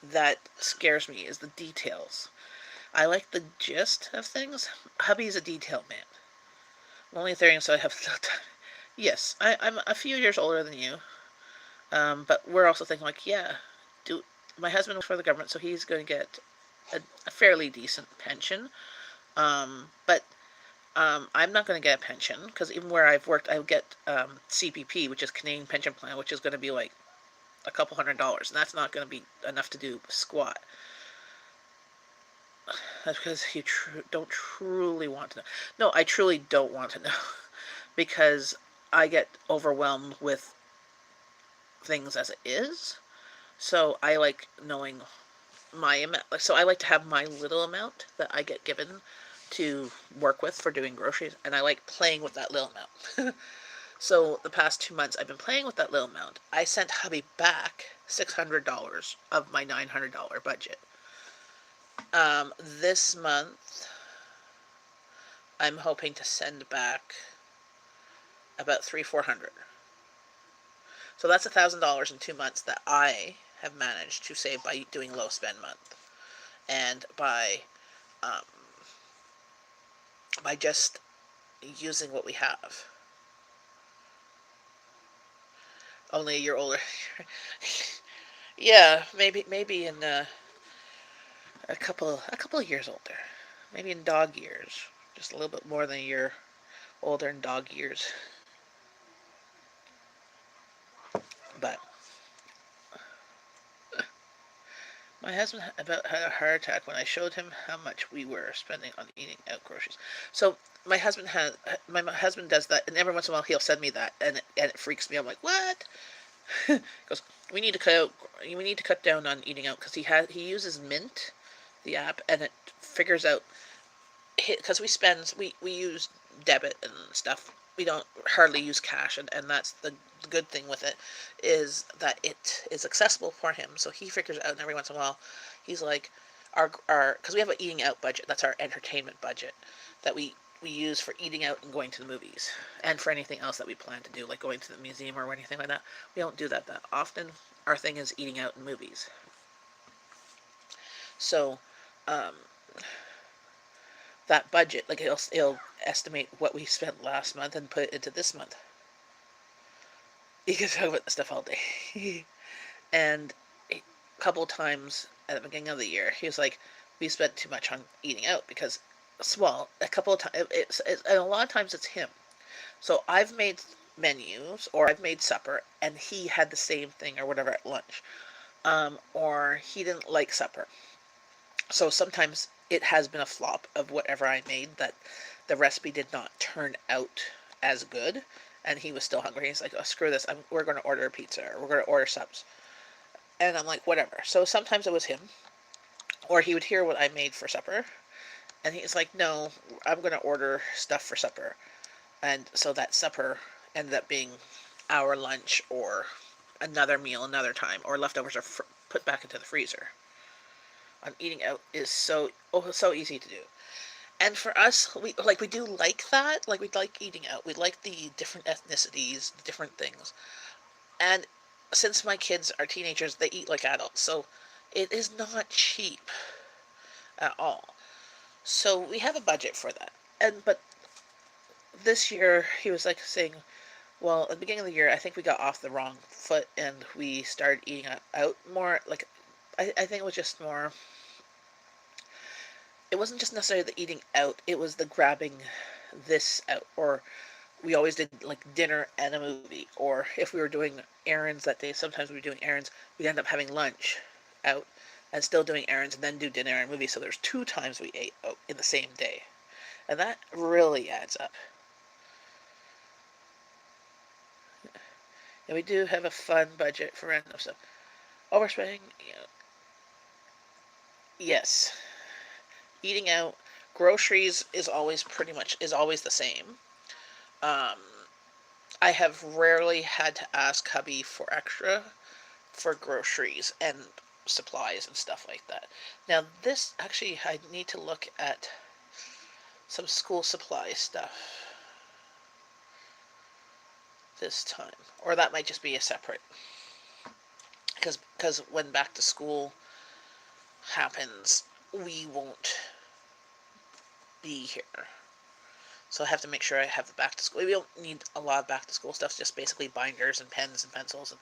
that scares me, is the details. I like the gist of things. Hubby's a detail man. I'm only 30, so I have little time. Yes, I'm a few years older than you, but we're also thinking like, yeah, my husband works for the government, so he's going to get a fairly decent pension. But I'm not going to get a pension because even where I've worked, I get CPP, which is Canadian Pension Plan, which is going to be like a couple $100, and that's not going to be enough to do squat. That's because you don't truly want to know. No, I truly don't want to know because I get overwhelmed with things as it is. So I like knowing my amount. So I like to have my little amount that I get given to work with for doing groceries, and I like playing with that little amount. So the past 2 months, I've been playing with that little amount. I sent hubby back $600 of my $900 budget. This month, I'm hoping to send back about $300-400. So that's $1,000 in 2 months that I have managed to save by doing low spend month, and um, by just using what we have. Only a year older. Yeah, maybe in a couple of years older. Maybe in dog years. Just a little bit more than a year older in dog years. But my husband about had a heart attack when I showed him how much we were spending on eating out groceries. So my husband does that, and every once in a while he'll send me that, and it freaks me. I'm like, what? He goes, we need to cut down on eating out because he uses Mint, the app, and it figures out, because we use debit and stuff. We don't hardly use cash, and that's the good thing with it, is that it is accessible for him. So he figures out, and every once in a while, he's like, our because we have an eating out budget. That's our entertainment budget that we use for eating out and going to the movies, and for anything else that we plan to do, like going to the museum or anything like that. We don't do that often. Our thing is eating out in movies. So, um, that budget, like it'll estimate what we spent last month and put it into this month. You can talk about the stuff all day. And a couple times at the beginning of the year, he was like, "We spent too much on eating out because, well, a couple of times, and a lot of times it's him. So I've made menus or I've made supper, and he had the same thing or whatever at lunch, or he didn't like supper. So sometimes it has been a flop of whatever I made, that the recipe did not turn out as good, and he was still hungry. He's like, "Oh, screw this! We're going to order a pizza, or we're going to order subs." And I'm like, "Whatever." So sometimes it was him, or he would hear what I made for supper, and he's like, "No, I'm going to order stuff for supper." And so that supper ended up being our lunch, or another meal another time, or leftovers are put back into the freezer. On eating out is so easy to do. And for us, we do like that. Like, we like eating out. We like the different ethnicities, the different things. And since my kids are teenagers, they eat like adults, so it is not cheap at all. So we have a budget for that. But this year he was like saying, well, at the beginning of the year, I think we got off the wrong foot and we started eating out more. Like, I think it was just more. It wasn't just necessarily the eating out, it was the grabbing this out. Or we always did like dinner and a movie. Or if we were doing errands that day, sometimes we were doing errands, we'd end up having lunch out, and still doing errands and then do dinner and movie. So there's 2 times we ate out in the same day. And that really adds up. And we do have a fun budget for random stuff. Overspending, yes. Eating out, groceries is always the same. Um, I have rarely had to ask hubby for extra for groceries and supplies and stuff like that. Now, this actually, I need to look at some school supply stuff this time, or that might just be a separate, because when back to school happens, we won't be here. So I have to make sure I have the back to school. We don't need a lot of back to school stuff, just basically binders and pens and pencils and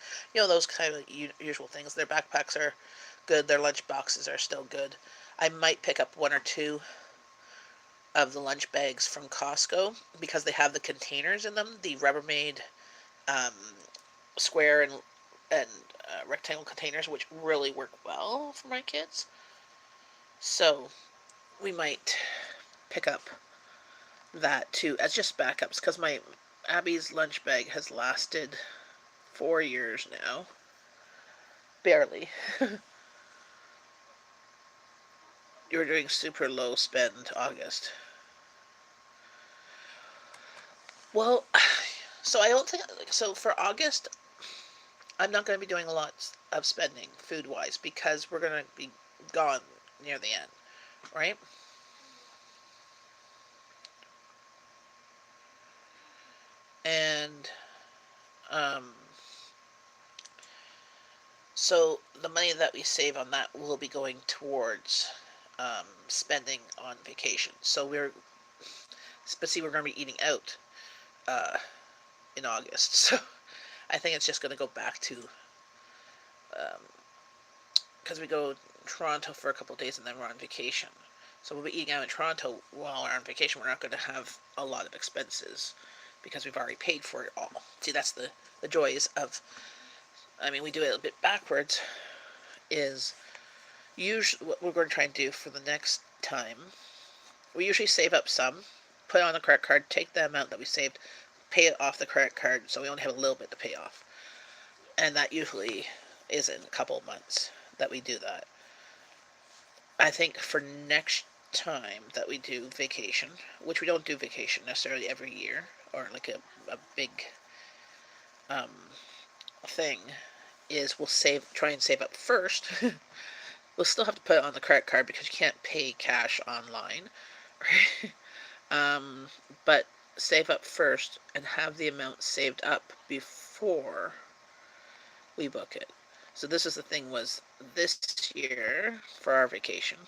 those kind of usual things. Their backpacks are good. Their lunch boxes are still good. I might pick up 1 or 2 of the lunch bags from Costco because they have the containers in them, the Rubbermaid um, square and rectangle containers, which really work well for my kids. So we might pick up that too as just backups, because my Abby's lunch bag has lasted 4 years now, barely. You were doing super low spend August. Well, so I don't think so. For August, I'm not going to be doing a lot of spending food wise because we're going to be gone near the end, right? And so the money that we save on that will be going towards spending on vacation. So but see, we're going to be eating out in August. So I think it's just going to go back to, because we go to Toronto for a couple of days and then we're on vacation. So we'll be eating out in Toronto while we're on vacation. We're not going to have a lot of expenses because we've already paid for it all. See, that's the joys of, we do it a bit backwards, is usually what we're going to try and do for the next time. We usually save up some, put it on a credit card, take the amount that we saved, pay it off the credit card, so we only have a little bit to pay off. And that usually is in a couple of months that we do that. I think for next time that we do vacation, which we don't do vacation necessarily every year, or like a big thing, is we'll try and save up first. We'll still have to put it on the credit card because you can't pay cash online. But save up first and have the amount saved up before we book it. So this is the thing, was this year for our vacation,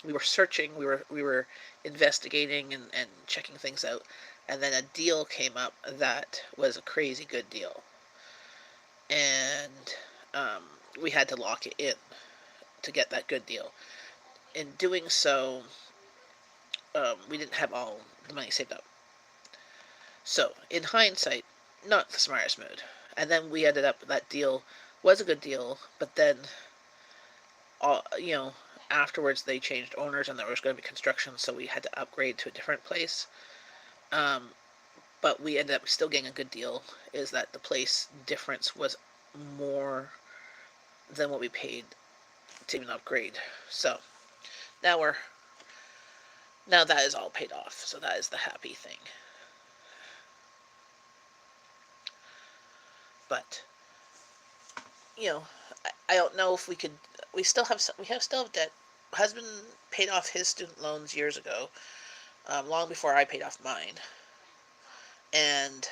we were searching, we were investigating and checking things out, and then a deal came up that was a crazy good deal, and we had to lock it in to get that good deal. In doing so, we didn't have all the money saved up. So, in hindsight, not the smartest move. And then we ended up, that deal was a good deal, but then, afterwards they changed owners and there was going to be construction, so we had to upgrade to a different place. But we ended up still getting a good deal, is that the place difference was more than what we paid to even upgrade. So, now that is all paid off, so that is the happy thing. But I don't know if we could. We still have debt. Husband paid off his student loans years ago, long before I paid off mine. And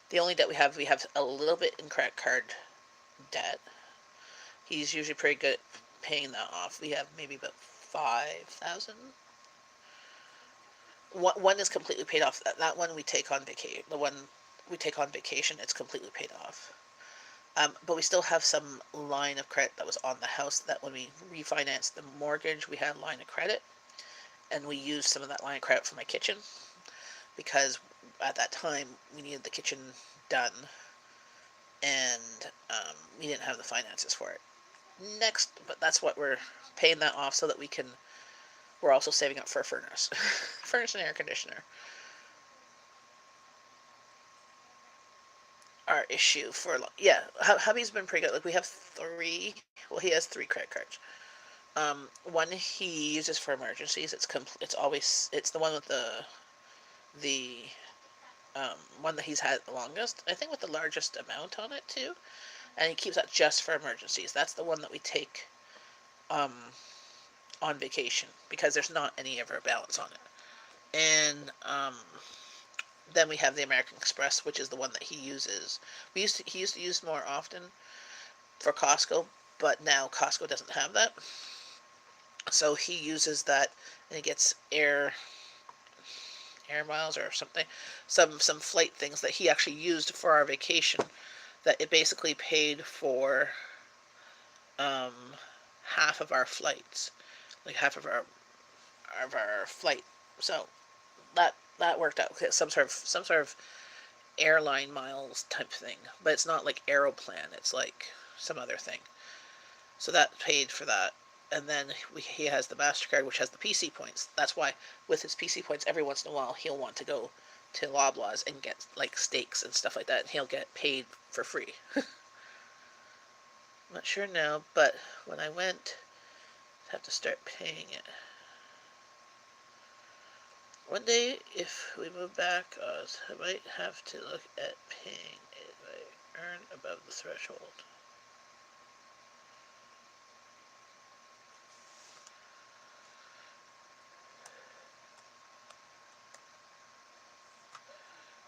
the only debt we have a little bit in credit card debt. He's usually pretty good at paying that off. We have maybe about 5,000. One is completely paid off. That one we take on vacation. The one we take on vacation, it's completely paid off. But we still have some line of credit that was on the house, that when we refinanced the mortgage, we had a line of credit. And we used some of that line of credit for my kitchen, because at that time we needed the kitchen done, and we didn't have the finances for it. next, but that's what we're paying that off so that we're also saving up for a furnace. Furnace and air conditioner. Our issue for, yeah, hubby's been pretty good. Like, we have three, well, he has three credit cards. One he uses for emergencies. It's always, it's the one with the one that he's had the longest. I think with the largest amount on it too. And he keeps that just for emergencies. That's the one that we take um, on vacation because there's not any ever balance on it. And then we have the American Express, which is the one that he uses. He used to use more often for Costco, but now Costco doesn't have that. So he uses that, and he gets air miles or something, some flight things that he actually used for our vacation. That it basically paid for um, half of our flights, like half of our flight. So that worked out. Some sort of airline miles type thing, but it's not like Aeroplan. It's like some other thing. So that paid for that. And then he has the MasterCard, which has the PC points. That's why with his PC points, every once in a while, he'll want to go to Loblaws and get like steaks and stuff like that, and he'll get paid for free. I'm not sure now, but when I went, I have to start paying it. One day, if we move back, I might have to look at paying it if I earn above the threshold.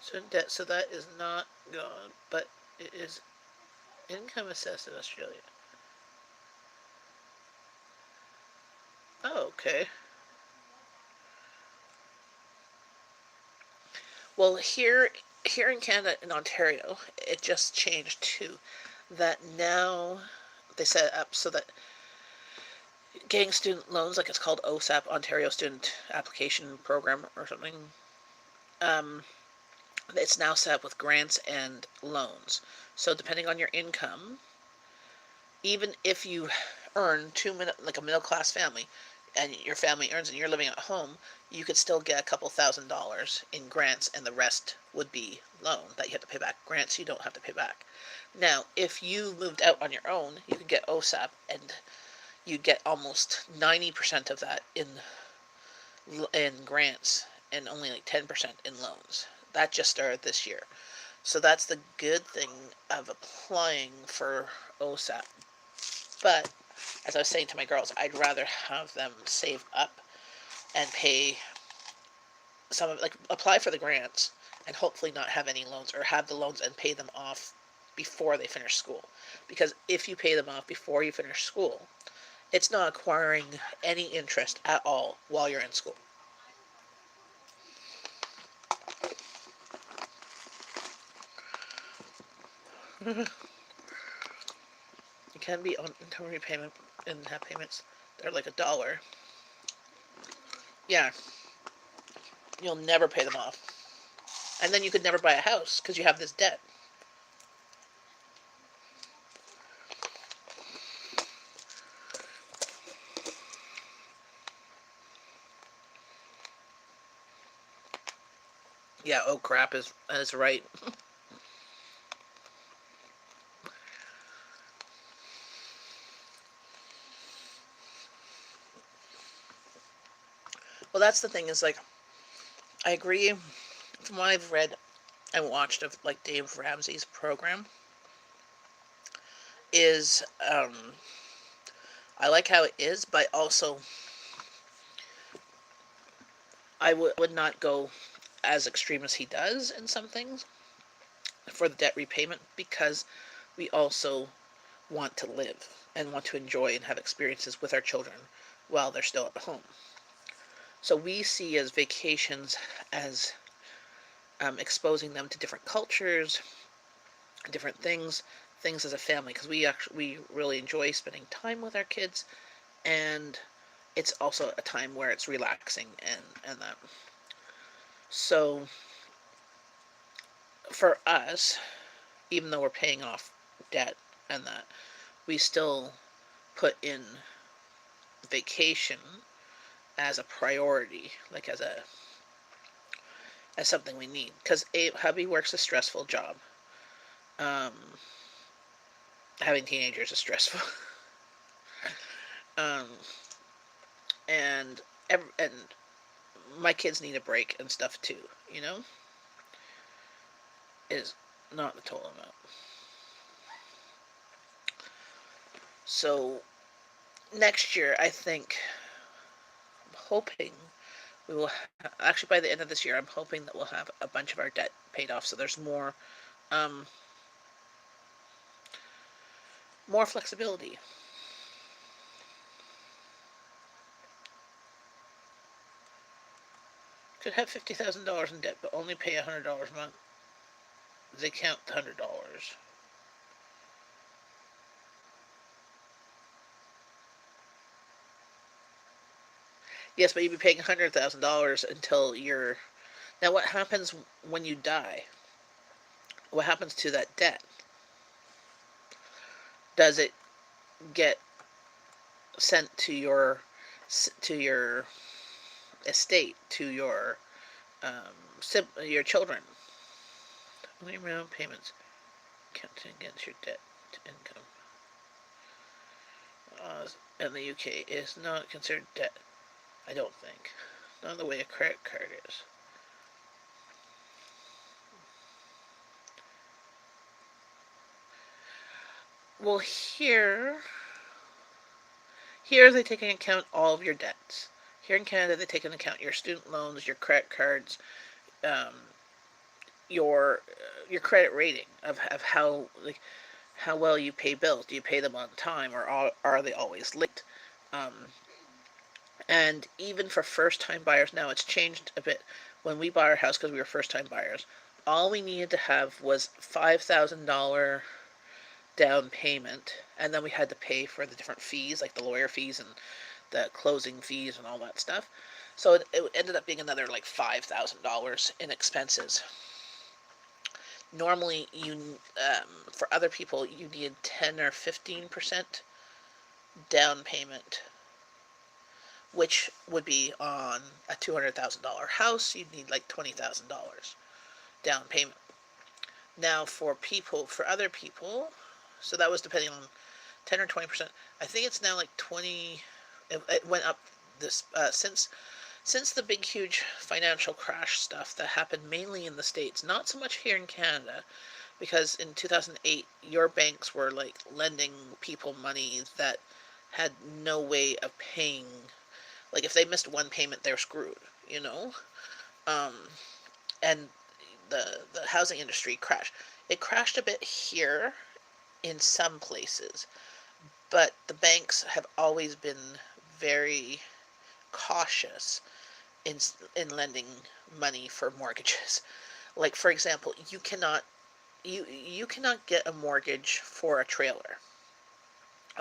So debt, so that is not gone, but it is income assessed in Australia. Oh, okay. Well, here in Canada, in Ontario, it just changed to that now they set it up so that getting student loans, like it's called OSAP, Ontario Student Application Program or something, it's now set up with grants and loans. So depending on your income, even if you earn like a middle class family, and your family earns and you're living at home, you could still get a couple $1,000s in grants, and the rest would be loan that you have to pay back. Grants you don't have to pay back. Now, if you moved out on your own, you could get OSAP, and you'd get almost 90% of that in grants, and only like 10% in loans. That just started this year. So that's the good thing of applying for OSAP. But as I was saying to my girls, I'd rather have them save up and pay some of, like, apply for the grants and hopefully not have any loans, or have the loans and pay them off before they finish school. Because if you pay them off before you finish school, it's not acquiring any interest at all while you're in school. It can be on income repayment and have payments. They're like $1. Yeah, you'll never pay them off. And then you could never buy a house because you have this debt. Yeah, oh crap is right. Well, that's the thing, is like, I agree from what I've read and watched of like Dave Ramsey's program is I like how it is, but also I would not go as extreme as he does in some things for the debt repayment, because we also want to live and want to enjoy and have experiences with our children while they're still at home. So we see as vacations as exposing them to different cultures, different things as a family, because we really enjoy spending time with our kids, and it's also a time where it's relaxing and that. So for us, even though we're paying off debt and that, we still put in vacation as a priority, like as something we need, because hubby works a stressful job. Having teenagers is stressful. um, and and my kids need a break and stuff too. Is not the total amount. So next year, I think, I'm hoping we will actually, by the end of this year, I'm hoping that we'll have a bunch of our debt paid off, so there's more flexibility. Could have $50,000 in debt, but only pay $100 a month. They count the $100. Yes, but you'd be paying $100,000 until you're. Now, what happens when you die? What happens to that debt? Does it get sent to your estate, to your children? Only minimum payments counting against your debt to income. In the UK is not considered debt. I don't think. Not the way a credit card is. Well, here they take into account all of your debts. Here in Canada, they take into account your student loans, your credit cards, your credit rating of how well you pay bills. Do you pay them on time, or are they always late? And even for first-time buyers, now it's changed a bit. When we bought our house, because we were first-time buyers, all we needed to have was $5,000 down payment, and then we had to pay for the different fees, like the lawyer fees and the closing fees and all that stuff. So it ended up being another like $5,000 in expenses. Normally, for other people, you need 10 or 15% down payment, which would be on a $200,000 house. You'd need like $20,000 down payment. Now, for other people, so that was depending on 10 or 20%. I think it's now like 20. It went up this since the big huge financial crash stuff that happened mainly in the States, not so much here in Canada, because in 2008 your banks were like lending people money that had no way of paying. Like if they missed one payment, they're screwed, and the housing industry crashed. It crashed a bit here in some places, but the banks have always been very cautious in lending money for mortgages. Like for example, you cannot get a mortgage for a trailer.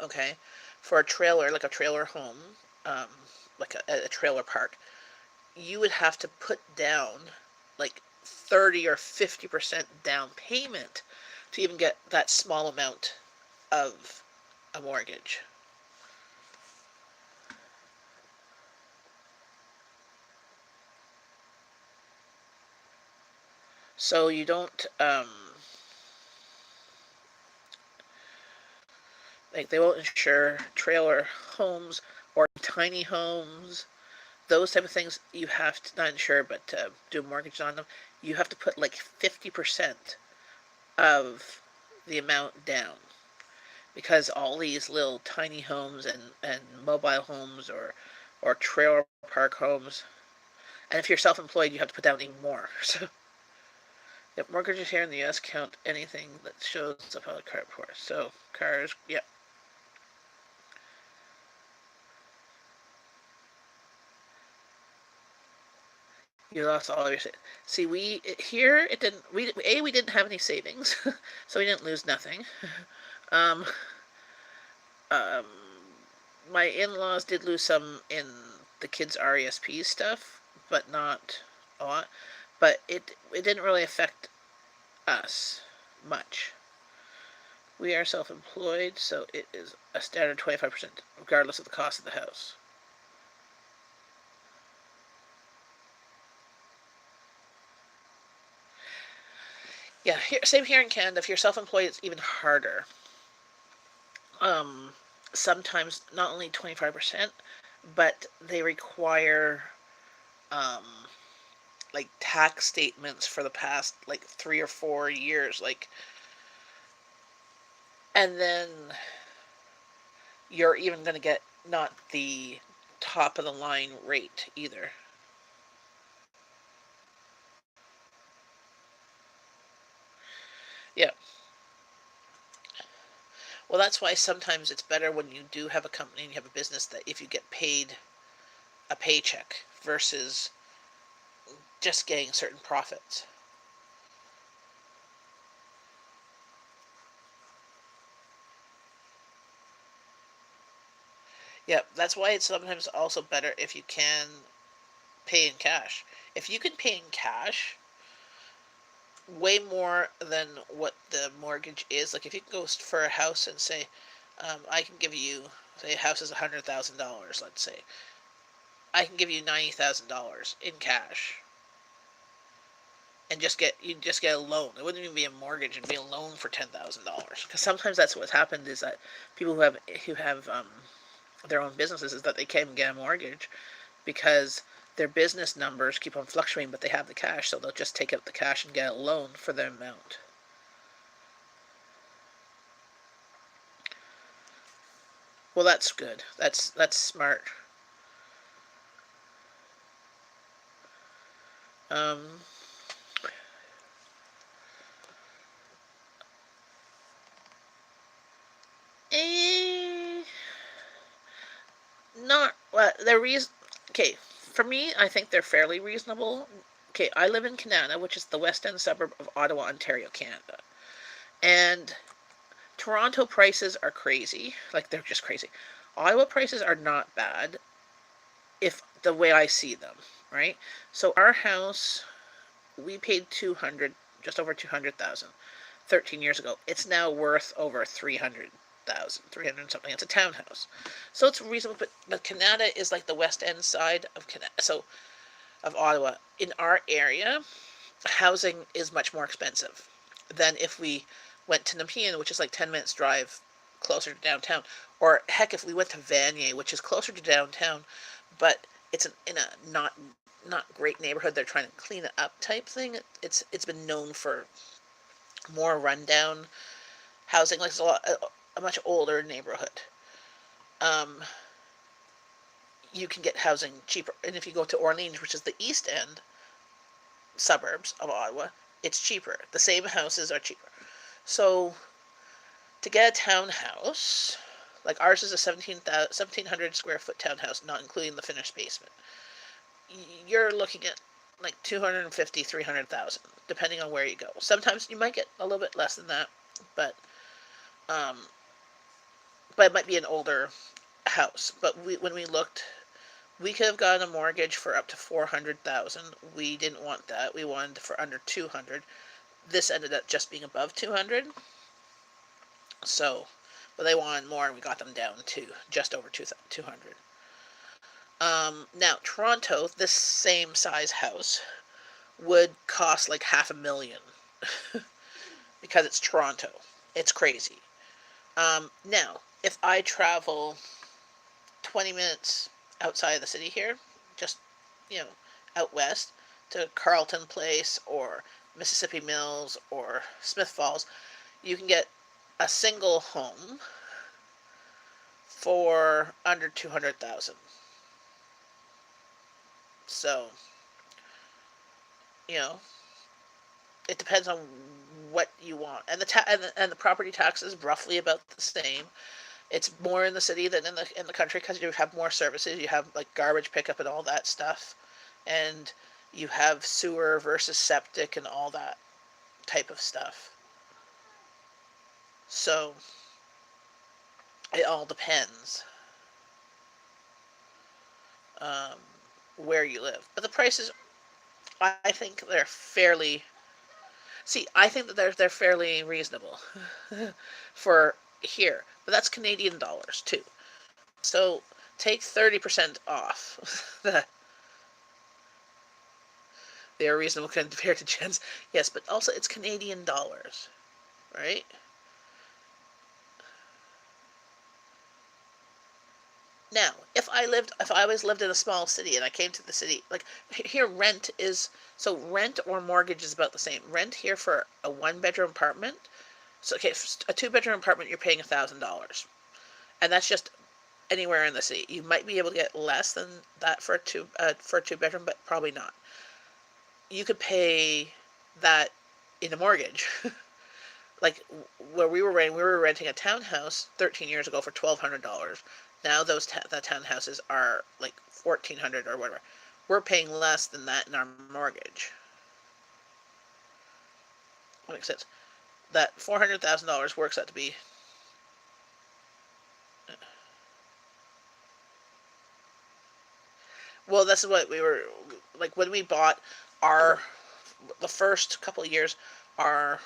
Okay, for a trailer, like a trailer home, like a trailer park, you would have to put down like 30 or 50% down payment to even get that small amount of a mortgage. So you don't, like they won't insure trailer homes or tiny homes. Those type of things you have to not insure, but to do mortgages on them, you have to put like 50% of the amount down, because all these little tiny homes and mobile homes or trailer park homes, and if you're self-employed, you have to put down even more. So, yep, mortgages here in the U.S. count anything that shows up on a credit report. So, cars, yep. You lost all your savings. See, here it didn't. We didn't have any savings, so we didn't lose nothing. Um, um, my in-laws did lose some in the kids' RESP stuff, but not a lot. But it didn't really affect us much. We are self-employed, so it is a standard 25%, regardless of the cost of the house. Yeah, same here in Canada. If you're self-employed, it's even harder. Sometimes not only 25%, but they require like tax statements for the past like 3 or 4 years, like, and then you're even going to get not the top of the line rate either. Yeah. Well, that's why sometimes it's better when you do have a company and you have a business, that if you get paid a paycheck versus just getting certain profits. Yeah, that's why it's sometimes also better if you can pay in cash. If you can pay in cash, way more than what the mortgage is. Like if you can go for a house and say, I can give you, say a house is $100,000, let's say, I can give you $90,000 in cash, and you just get a loan. It wouldn't even be a mortgage; it'd be a loan for $10,000. Because sometimes that's what's happened, is that people who have their own businesses, is that they can't get a mortgage because their business numbers keep on fluctuating, but they have the cash, so they'll just take out the cash and get a loan for the amount. Well, that's good. That's smart. Um, eh, Not well. They're okay. For me, I think they're fairly reasonable. Okay, I live in Canada, which is the west end suburb of Ottawa, Ontario, Canada, and Toronto prices are crazy. Like, they're just crazy. Ottawa prices are not bad, if the way I see them, right? So our house, we paid 200, just over 200,000, 13 years ago. It's now worth over 300,000, 300 something. It's a townhouse, so it's reasonable. But Canada is like the west end side of Canada, so of Ottawa. In our area, housing is much more expensive than if we went to Nepean, which is like 10 minutes drive closer to downtown, or heck, if we went to Vanier, which is closer to downtown, but it's in a not great neighborhood. They're trying to clean it up type thing. It's been known for more rundown housing. Like, it's a much older neighborhood. Um, you can get housing cheaper, and if you go to Orleans, which is the east end suburbs of Ottawa, it's cheaper. The same houses are cheaper. So to get a townhouse, like ours is a 1,700 square foot townhouse, not including the finished basement, you're looking at like 250, 300,000, depending on where you go. Sometimes you might get a little bit less than that, but um, but it might be an older house. But when we looked, we could have gotten a mortgage for up to 400,000. We didn't want that. We wanted for under 200. This ended up just being above 200. So, but they wanted more, and we got them down to just over 200. Now Toronto, this same size house would cost like $500,000 because it's Toronto. It's crazy. Now, if I travel 20 minutes outside of the city here, just, you know, out west to Carleton Place or Mississippi Mills or Smith Falls, you can get a single home for under 200,000. So, you know, it depends on what you want, and the property tax is roughly about the same. It's more in the city than in the country because you have more services. You have like garbage pickup and all that stuff, and you have sewer versus septic and all that type of stuff. So it all depends um, where you live. But the prices, I think they're fairly. See, I think that they're fairly reasonable for here, but that's Canadian dollars too. So take 30% off. They are reasonable compared to Jen's. Yes, but also it's Canadian dollars, right? Now, if I always lived in a small city and I came to the city, like here, rent or mortgage is about the same. Rent here for a 1-bedroom apartment. So okay, a 2-bedroom apartment, you're paying $1,000, and that's just anywhere in the city. You might be able to get less than that for a 2-bedroom, but probably not. You could pay that in a mortgage. Like where we were renting a townhouse 13 years ago for $1,200. Now the townhouses are like 1,400 or whatever. We're paying less than that in our mortgage. That makes sense. That $400,000 works out to be. Well, that's what we were like when we bought the first couple of years. Our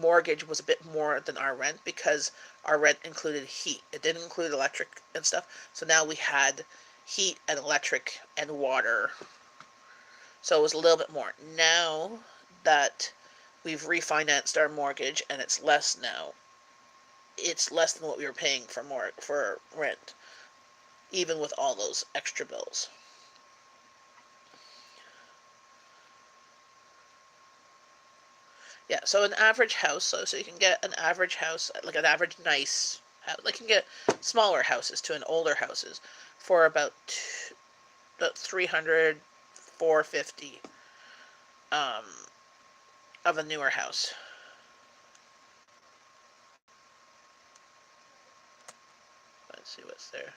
mortgage was a bit more than our rent because our rent included heat. It didn't include electric and stuff. So now we had heat and electric and water. So it was a little bit more. Now that we've refinanced our mortgage and it's less now, it's less than what we were paying for rent, even with all those extra bills. Yeah, so an average house, so you can get an average house, like an average nice house, like you can get smaller houses to an older houses for about 300, 450 of a newer house. Let's see what's there.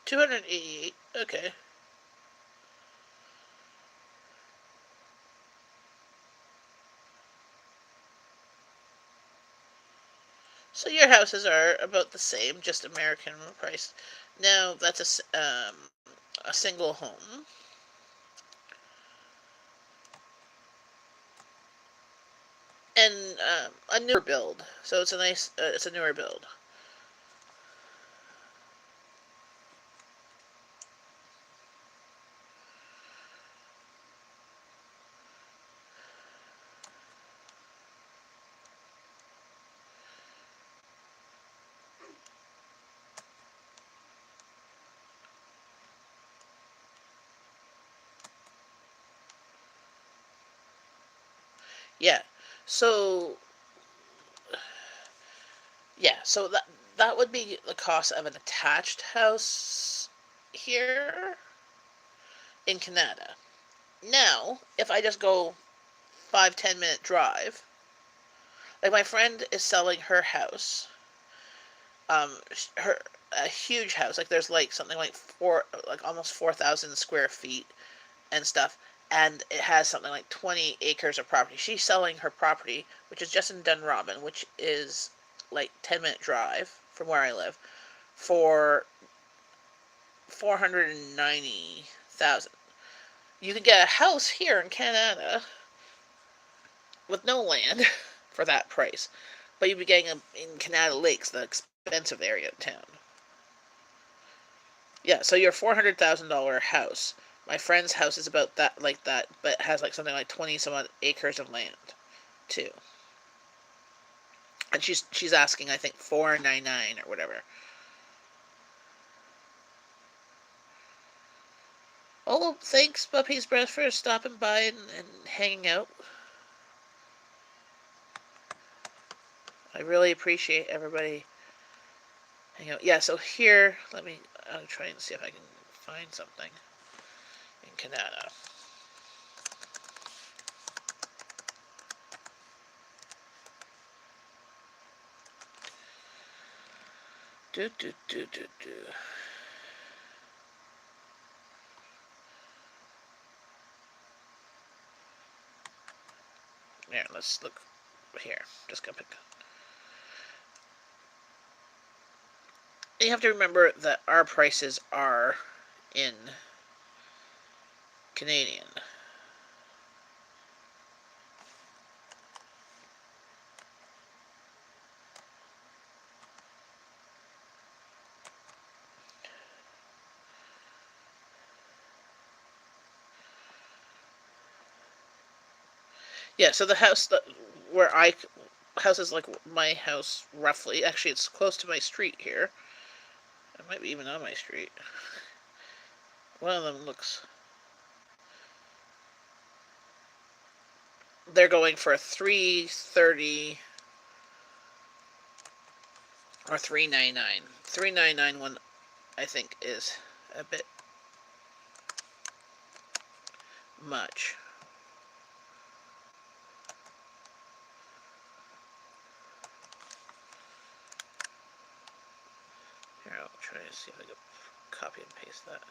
$288. Okay. So your houses are about the same, just American price. Now that's a single home. And a newer build. So it's it's a newer build. Yeah. So so that would be the cost of an attached house here in Canada. Now, if I just go 5-10 minute drive, like my friend is selling her house, her a huge house, like there's like something like almost 4,000 square feet and stuff, and it has something like 20 acres of property. She's selling her property, which is just in Dunrobin, which is like 10-minute drive from where I live, for 490,000. You can get a house here in Canada with no land for that price, but you'd be getting in Canada Lakes, the expensive area of town. Yeah, so your $400,000 house. My friend's house is about that, like that, but has like something like 20 some odd acres of land, too. And she's asking, I think, 499 or whatever. Oh, well, thanks, Puppy's Breath, for stopping by and hanging out. I really appreciate everybody hanging out. Yeah, so here, I'll try and see if I can find something in Canada. Do, do, do, do, do. Here, let's look here. Just gonna pick. You have to remember that our prices are in Canadian. Yeah, so the house where houses like my house, roughly. Actually, it's close to my street here. It might be even on my street. One of them looks. They're going for $330 or $399. $399 one, I think, is a bit much. Here, I'll try to see if I can copy and paste that.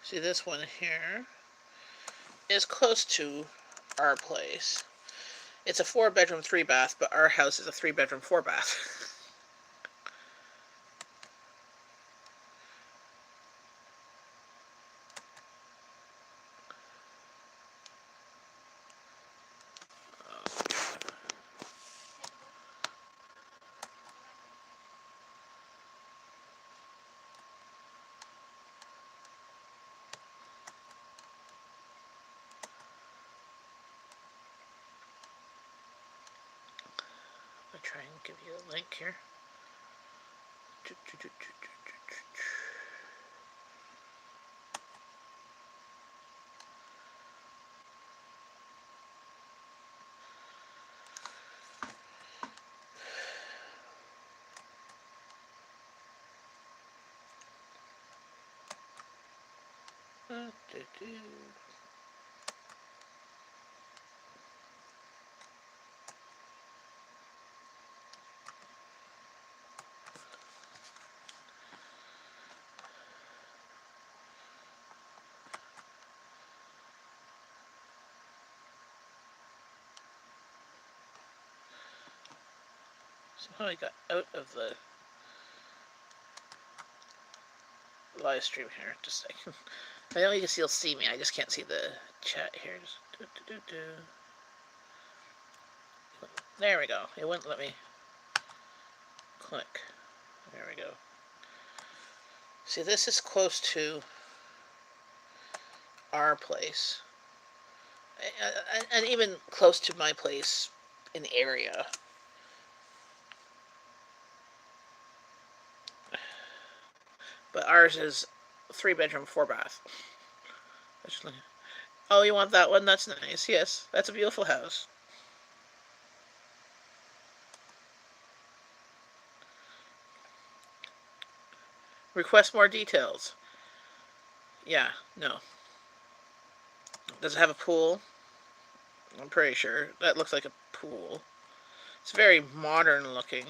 See, this one here is close to our place. It's a 4-bedroom, 3-bath, but our house is a 3-bedroom, 4-bath. I'll try and give you a link here. Somehow I got out of the live stream here. Just a second. I know you can still see me. I just can't see the chat here. There we go. It wouldn't let me click. There we go. See, this is close to our place. And even close to my place in the area. But ours is 3-bedroom, 4-bath. Oh, you want that one? That's nice. Yes, that's a beautiful house. Request more details. Yeah, no. Does it have a pool? I'm pretty sure. That looks like a pool. It's very modern looking.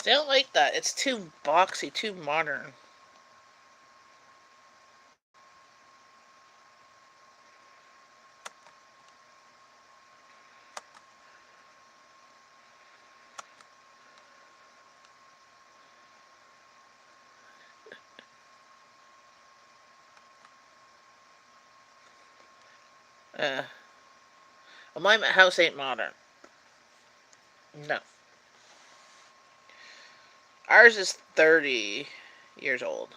I don't like that. It's too boxy, too modern. Well, my house ain't modern. No. Ours is 30 years old.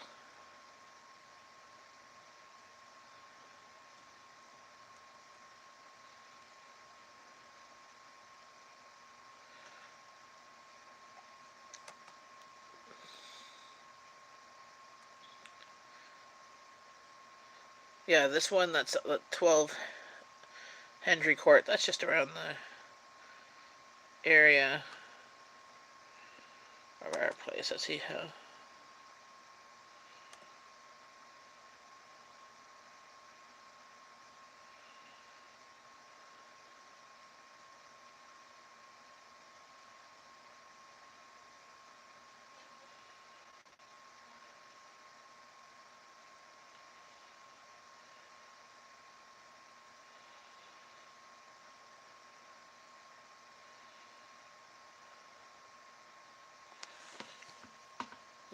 Yeah, this one that's 12 Hendry Court. That's just around the area of our place. Let's see how.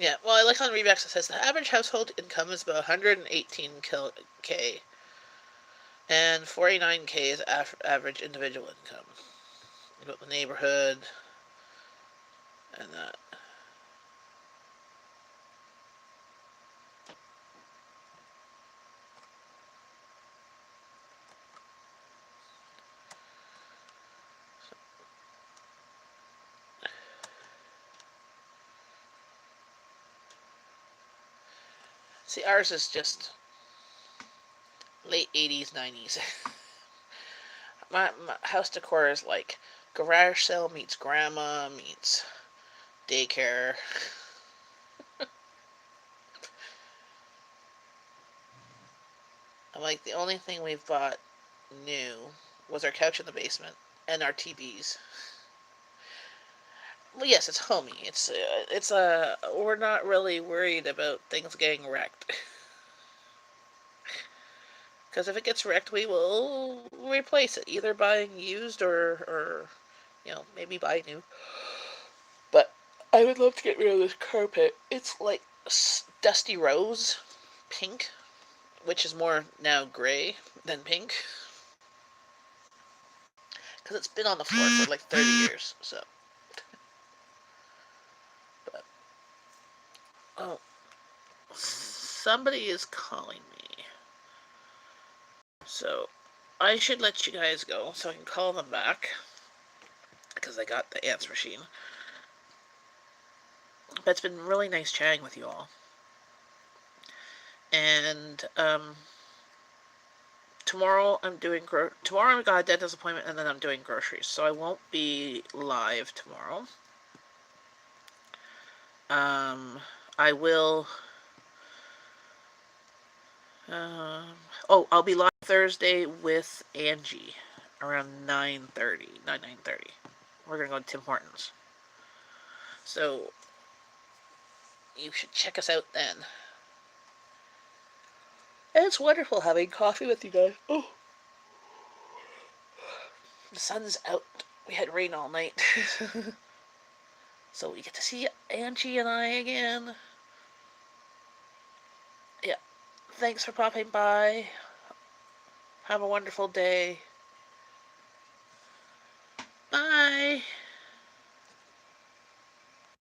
Yeah, well, I like on Rebacks it says the average household income is about 118K, and 49K is average individual income. About the neighborhood and that. See, ours is just late 80s, 90s. my house decor is like garage sale meets grandma meets daycare. I'm like, the only thing we've bought new was our couch in the basement and our TVs. Well, yes, it's homey. We're not really worried about things getting wrecked. Because if it gets wrecked, we will replace it, either buying used or maybe buy new. But I would love to get rid of this carpet. It's like dusty rose pink, which is more now gray than pink. Because it's been on the floor for like 30 years, so. But, oh, somebody is calling me. So, I should let you guys go so I can call them back. Because I got the answer machine. But it's been really nice chatting with you all. And, tomorrow I've got a dentist appointment and then I'm doing groceries. So I won't be live tomorrow. I will... I'll be live Thursday with Angie around 9:30. We're going to go to Tim Hortons. So, you should check us out then. And it's wonderful having coffee with you guys. Oh. The sun's out. We had rain all night. So we get to see Angie and I again. Yeah. Thanks for popping by. Have a wonderful day. Bye.